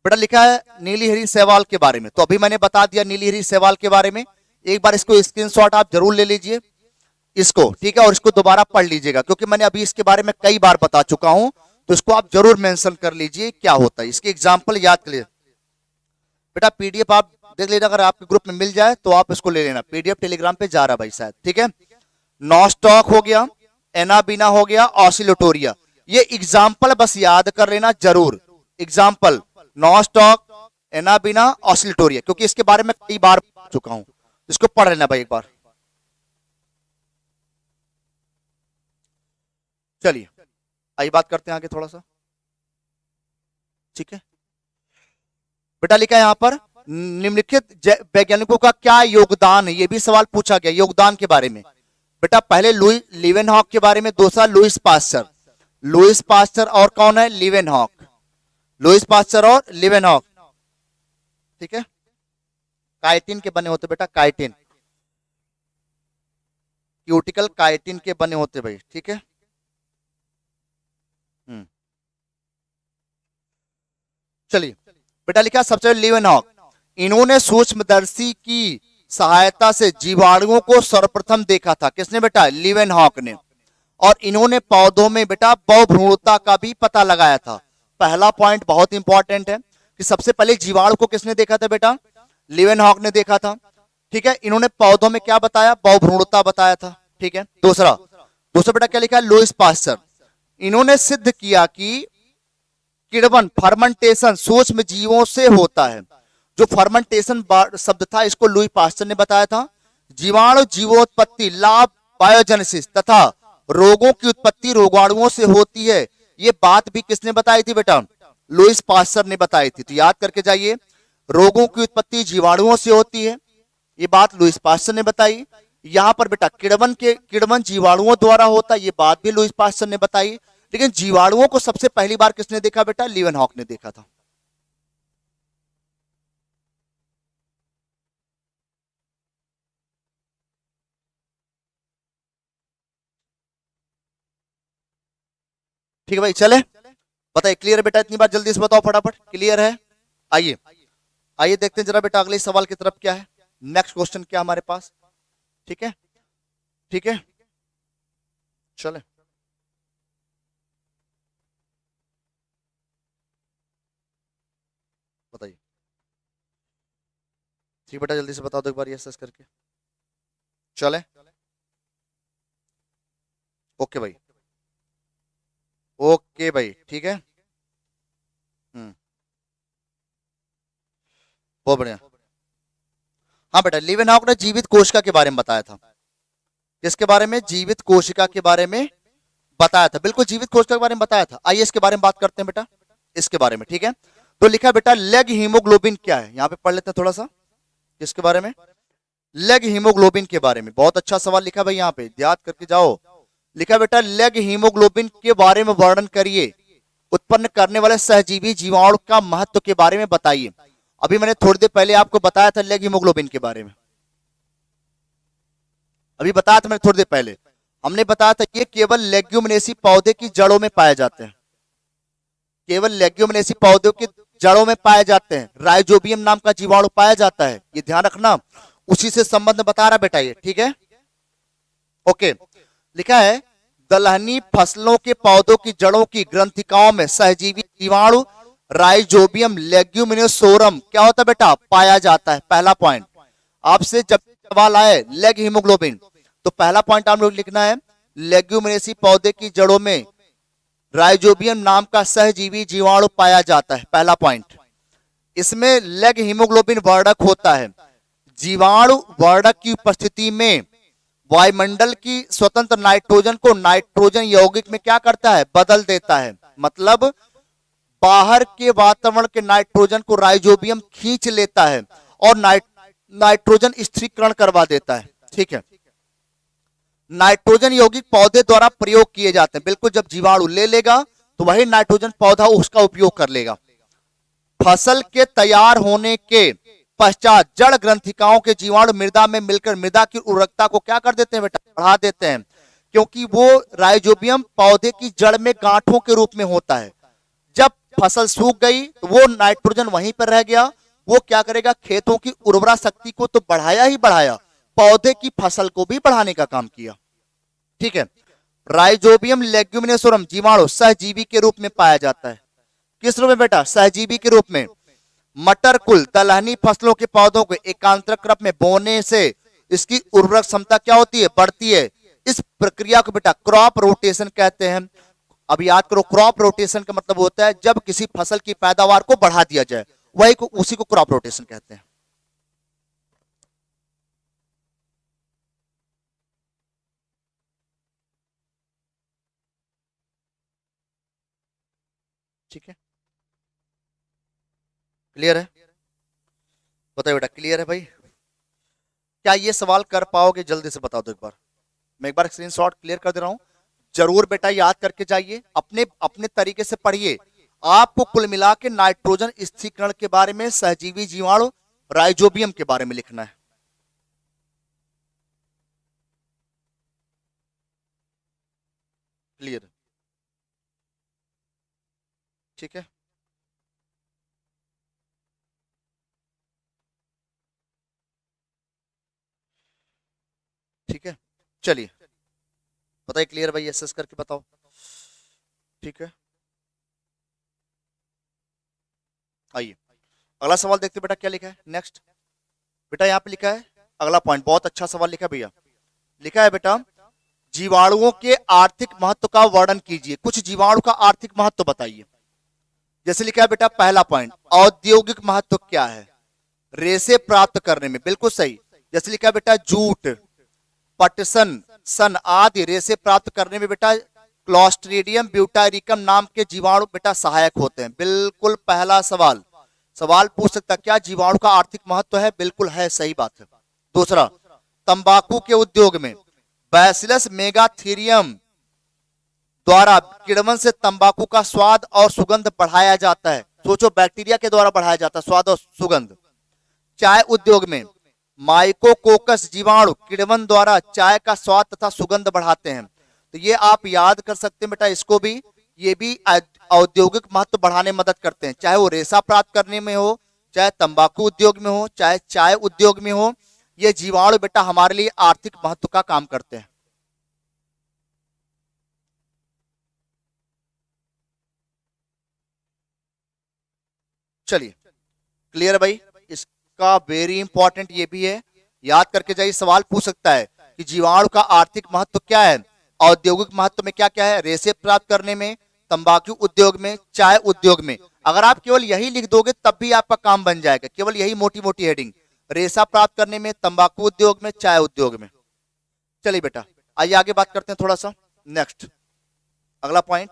Speaker 1: बेटा, लिखा है नीलीहरी शैवाल के बारे में, तो अभी मैंने बता दिया नीलीहरी शैवाल के बारे में, एक बार इसको स्क्रीनशॉट आप जरूर ले लीजिए इसको, ठीक है, और इसको दोबारा पढ़ लीजिएगा, क्योंकि मैंने अभी इसके बारे में कई बार बता चुका हूं, तो इसको आप जरूर मेंशन कर लीजिए क्या होता है, इसके एग्जाम्पल याद कर लीजिए बेटा। पीडीएफ आप देख लेना, अगर आपके ग्रुप में मिल जाए तो आप इसको ले लेना, पीडीएफ टेलीग्राम पे जा रहा भाई शायद, ठीक है। नॉस्टॉक हो गया, एनाबीना हो गया, ऑसिलोटोरिया, ये एग्जाम्पल बस याद कर लेना जरूर, एग्जाम्पल नॉस्टॉक, एनाबीना, ऑसिलोटोरिया, क्योंकि इसके बारे में कई बार बता चुका हूं, इसको पढ़ लेना भाई एक बार। चलिए आइए बात करते हैं आगे थोड़ा सा, ठीक है बेटा। लिखा है यहां पर, निम्नलिखित वैज्ञानिकों का क्या योगदान है, ये भी सवाल पूछा गया योगदान के बारे में बेटा। पहले लुई लिवेनहॉक के बारे में, दूसरा लुइस पास्चर, लुइस पास्चर और कौन है, लिवेनहॉक, लुइस पास्चर और लिवेनहॉक, ठीक है, काइटिन के बने होते बेटा, काइटिन, क्यूटिकल काइटिन के बने होते भाई, ठीक है। चलिए बेटा, लिखा सबसे पहले लिवेनहॉक, इन्होंने सूक्ष्मदर्शी की सहायता से जीवाणुओं को सर्वप्रथम देखा था, किसने बेटा, लिवेनहॉक ने, और इन्होंने पौधों में बेटा बहुभ्रूणता का भी पता लगाया था। पहला पॉइंट बहुत इंपॉर्टेंट है कि सबसे पहले जीवाणु को किसने देखा था बेटा, लिवेनहॉक ने देखा था, ठीक है। इन्होंने पौधों में क्या बताया, बहुभ्रूणता बताया था, ठीक है। दूसरा, दूसरा बेटा क्या लिखा है, लुइस पास्चर, इन्होंने सिद्ध किया कि किण्वन फर्मेंटेशन सूक्ष्म जीवों से होता है, जो फर्मेंटेशन शब्द था इसको लुई पास्चर ने बताया था। जीवाणु जीवोत्पत्ति लाभ बायोजेनेसिस तथा रोगों की उत्पत्ति रोगाणुओं से होती है, ये बात भी किसने बताई थी बेटा, लुइस पास्चर ने बताई थी। तो याद करके जाइए, रोगों की उत्पत्ति जीवाणुओं से होती है, ये बात लुइस पास्चर ने बताई। यहां पर बेटा किण्वन जीवाणुओं द्वारा होता है, ये बात भी लुइस पास्चर ने बताई। लेकिन जीवाणुओं को सबसे पहली बार किसने देखा बेटा, लिवेनहॉक ने देखा था। ठीक है भाई, चले बताइए, क्लियर है बेटा? इतनी बात जल्दी से बताओ फटाफट, क्लियर है? आइए आइए देखते हैं जरा बेटा अगले सवाल की तरफ क्या है, नेक्स्ट क्वेश्चन क्या हमारे पास। ठीक है, ठीक है, चले बताइए। ठीक बेटा, जल्दी से बता दो एक बार यस यस करके। चले, ओके भाई, ओके भाई, ठीक है। बहुत बढ़िया। हाँ बेटा, लीवेनहॉक ने जीवित कोशिका के बारे में बताया था। किसके बारे में? जीवित कोशिका के बारे में बताया था, बिल्कुल जीवित कोशिका के बारे में बताया था। आइए इसके बारे में बात करते हैं बेटा, इसके बारे में। ठीक है, तो लिखा है बेटा लेग हीमोग्लोबिन क्या है, यहां पे पढ़ लेते हैं थोड़ा सा। किसके बारे में? लेग हीमोग्लोबिन के बारे में। बहुत अच्छा सवाल लिखा भाई, यहाँ पे याद करके जाओ। लिखा बेटा लेग हीमोग्लोबिन के बारे में वर्णन करिए, उत्पन्न करने वाले सहजीवी जीवाणु का महत्व के बारे में बताइए। अभी मैंने थोड़ी देर पहले आपको बताया था लेग हीमोग्लोबिन के बारे में, अभी बताया था मैंने थोड़ी देर पहले। हमने बताया था ये केवल लेग्यूमिनेसी पौधे की जड़ों में पाए जाते हैं, केवल लेग्यूमिनेसी पौधों की जड़ों में पाए जाते हैं। राइजोबियम नाम का जीवाणु पाया जाता है, ये ध्यान रखना, उसी से संबंध बता रहा बेटा ये। ठीक है, ओके। लिखा है दलहनी फसलों के पौधों की जड़ों की ग्रंथिकाओं में सहजीवी जीवाणु राइजोबियम लेग्यूमिनोसोरम क्या होता है बेटा? पाया जाता है। पहला पॉइंट आपसे जब सवाल आए लेग हीमोग्लोबिन, तो पहला पॉइंट आप लोग लिखना है लेग्यूमिनेसी पौधे की जड़ों में राइजोबियम नाम का सहजीवी जीवाणु पाया जाता है। पहला पॉइंट, इसमें लेग हीमोग्लोबिन वर्णक होता है। जीवाणु वर्णक की उपस्थिति में वायुमंडल की स्वतंत्र नाइट्रोजन को नाइट्रोजन यौगिक में क्या करता है? बदल देता है। मतलब बाहर के वातावरण के नाइट्रोजन को राइजोबियम खींच लेता है और नाइट्रोजन स्थिरीकरण करवा देता है। ठीक है, नाइट्रोजन यौगिक पौधे द्वारा प्रयोग किए जाते हैं। बिल्कुल, जब जीवाणु ले लेगा तो वही नाइट्रोजन पौधा उसका उपयोग कर लेगा। फसल के तैयार होने के पश्चात जड़ ग्रंथिकाओं के जीवाणु मृदा में मिलकर मृदा की उर्वरकता को क्या कर देते हैं बेटा? बढ़ा देते हैं, क्योंकि वो राइजोबियम पौधे की जड़ में गांठों के रूप में होता है। जब फसल सूख गई तो वो नाइट्रोजन वहीं पर रह गया, वो क्या करेगा? खेतों की उर्वरा शक्ति को तो बढ़ाया ही बढ़ाया, पौधे की फसल को भी बढ़ाने का काम किया। ठीक है, राइजोबियम लेग्यूमिनोसोरम जीवाणु सहजीवी के रूप में पाया जाता है। किस रूप में बेटा? सहजीवी के रूप में। मटर कुल दलहनी फसलों के पौधों को एकांतर क्रम में बोने से इसकी उर्वरक क्षमता क्या होती है? बढ़ती है। इस प्रक्रिया को बेटा क्रॉप रोटेशन कहते हैं। अब याद करो, क्रॉप रोटेशन का मतलब होता है जब किसी फसल की पैदावार को बढ़ा दिया जाए, वही को उसी को क्रॉप रोटेशन कहते हैं। ठीक है, क्लियर है? बताइए बेटा, क्लियर है भाई? क्या ये सवाल कर पाओगे? जल्दी से बता दो एक बार। मैं एक बार स्क्रीनशॉट क्लियर कर दे रहा हूं, जरूर बेटा याद करके जाइए, अपने अपने तरीके से पढ़िए। आपको कुल मिला के नाइट्रोजन स्थिरीकरण के बारे में, सहजीवी जीवाणु राइजोबियम के बारे में लिखना है। क्लियर? ठीक है, ठीक है, चलिए बताइए। क्लियर भाई? एसएस करके बताओ। ठीक है, आइए अगला सवाल देखते हैं बेटा क्या लिखा है। नेक्स्ट बेटा यहाँ पे लिखा है अगला पॉइंट, बहुत अच्छा सवाल लिखा है भैया। लिखा है बेटा जीवाणुओं के आर्थिक महत्व का वर्णन कीजिए। कुछ जीवाणु का आर्थिक महत्व बताइए। जैसे लिखा है बेटा पहला पॉइंट, औद्योगिक महत्व क्या है? रेशे प्राप्त करने में, बिल्कुल सही। जैसे लिखा है बेटा जूट, पटसन, सन आदि रेशे प्राप्त करने में बेटा क्लॉस्ट्रीडियम ब्यूटारिकम नाम के जीवाणु बेटा सहायक होते हैं। बिल्कुल पहला सवाल, सवाल पूछ सकता क्या जीवाणु का आर्थिक महत्व है? बिल्कुल है, सही बात है। दूसरा, तंबाकू के उद्योग में बैसिलस मेगाथीरियम द्वारा किण्वन से तंबाकू का स्वाद और सुगंध बढ़ाया जाता है। सोचो, बैक्टीरिया के द्वारा बढ़ाया जाता है स्वाद और सुगंध। चाय उद्योग में माइकोकोकस जीवाणु किण्वन द्वारा चाय का स्वाद तथा सुगंध बढ़ाते हैं। तो ये आप याद कर सकते हैं बेटा इसको भी, ये भी औद्योगिक महत्व बढ़ाने में मदद करते हैं, चाहे वो रेशा प्राप्त करने में हो, चाहे तंबाकू उद्योग में हो, चाहे चाय उद्योग में हो। ये जीवाणु बेटा हमारे लिए आर्थिक महत्व का काम करते हैं। चलिए, क्लियर है भाई? इसका वेरी इंपॉर्टेंट ये भी है, याद करके जाइए, सवाल पूछ सकता है कि जीवाणु का आर्थिक महत्व क्या है, औद्योगिक महत्व में क्या क्या है, रेशे प्राप्त करने में, तंबाकू उद्योग में, चाय उद्योग में। अगर आप केवल यही लिख दोगे तब भी आपका काम बन जाएगा, केवल यही मोटी मोटी हेडिंग, रेशा प्राप्त करने में, तंबाकू उद्योग में, चाय उद्योग में। चलिए बेटा, आइए आगे बात करते हैं थोड़ा सा। नेक्स्ट, अगला पॉइंट,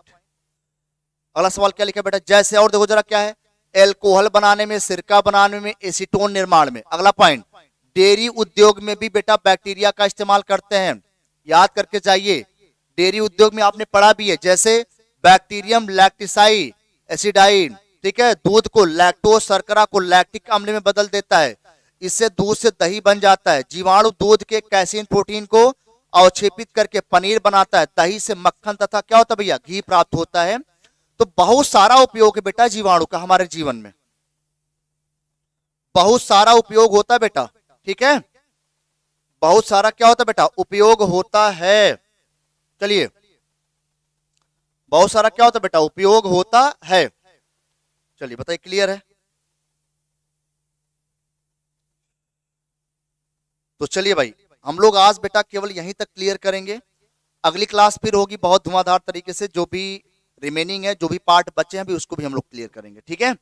Speaker 1: अगला सवाल क्या लिखा बेटा, जैसे, और देखो जरा क्या है, एल्कोहल बनाने में, सिरका बनाने में, एसीटोन निर्माण में। अगला पॉइंट, डेयरी उद्योग में भी बेटा बैक्टीरिया का इस्तेमाल करते हैं, याद करके जाइए। डेयरी उद्योग में आपने पढ़ा भी है, जैसे बैक्टीरियम लैक्टिसाई एसिडाइन, ठीक है, दूध को, लैक्टोज शर्करा को लैक्टिक अम्ल में बदल देता है, इससे दूध से दही बन जाता है। जीवाणु दूध के कैसीन प्रोटीन को अवक्षेपित करके पनीर बनाता है, दही से मक्खन तथा क्या होता है भैया, घी प्राप्त होता है। तो बहुत सारा उपयोग है बेटा जीवाणु का हमारे जीवन में, बहुत सारा उपयोग होता है बेटा, ठीक है, बहुत सारा क्या होता है बेटा, उपयोग होता है। चलिए, बहुत सारा क्या होता है बेटा, उपयोग होता है। चलिए बताइए, क्लियर है? तो चलिए भाई, हम लोग आज बेटा केवल यहीं तक क्लियर करेंगे। अगली क्लास फिर होगी बहुत धुआंधार तरीके से, जो भी रिमेनिंग है, जो भी पार्ट बचे हैं अभी, उसको भी हम लोग क्लियर करेंगे, ठीक है।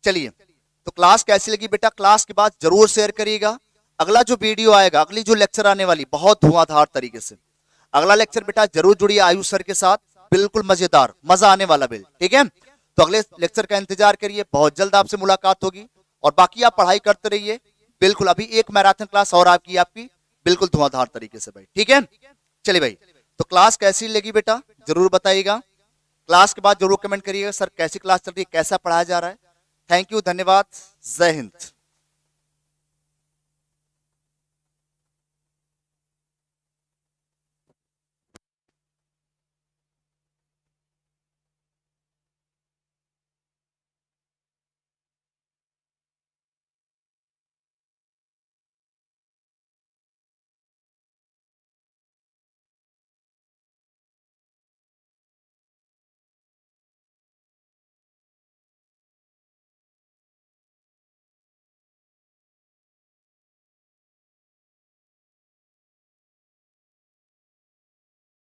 Speaker 1: चलिए, तो क्लास कैसी लगी बेटा, क्लास के बाद जरूर शेयर करिएगा। अगला जो वीडियो आएगा, अगली जो लेक्चर आने वाली, बहुत धुआंधार तरीके से अगला लेक्चर बेटा जरूर जुड़िए आयुष सर के साथ, बिल्कुल मजेदार, मजा आने वाला बिल, ठीक है। तो अगले लेक्चर का इंतजार करिए, बहुत जल्द आपसे मुलाकात होगी। और बाकी आप पढ़ाई करते रहिए, बिल्कुल। अभी एक मैराथन क्लास और आपकी बिल्कुल धुआंधार तरीके से भाई, ठीक है। चलिए भाई, तो क्लास कैसी लगी बेटा जरूर बताइएगा, क्लास के बाद जरूर कमेंट करिएगा, सर कैसी क्लास चल रही है, कैसा पढ़ाया जा रहा है। थैंक यू, धन्यवाद, जय हिंद।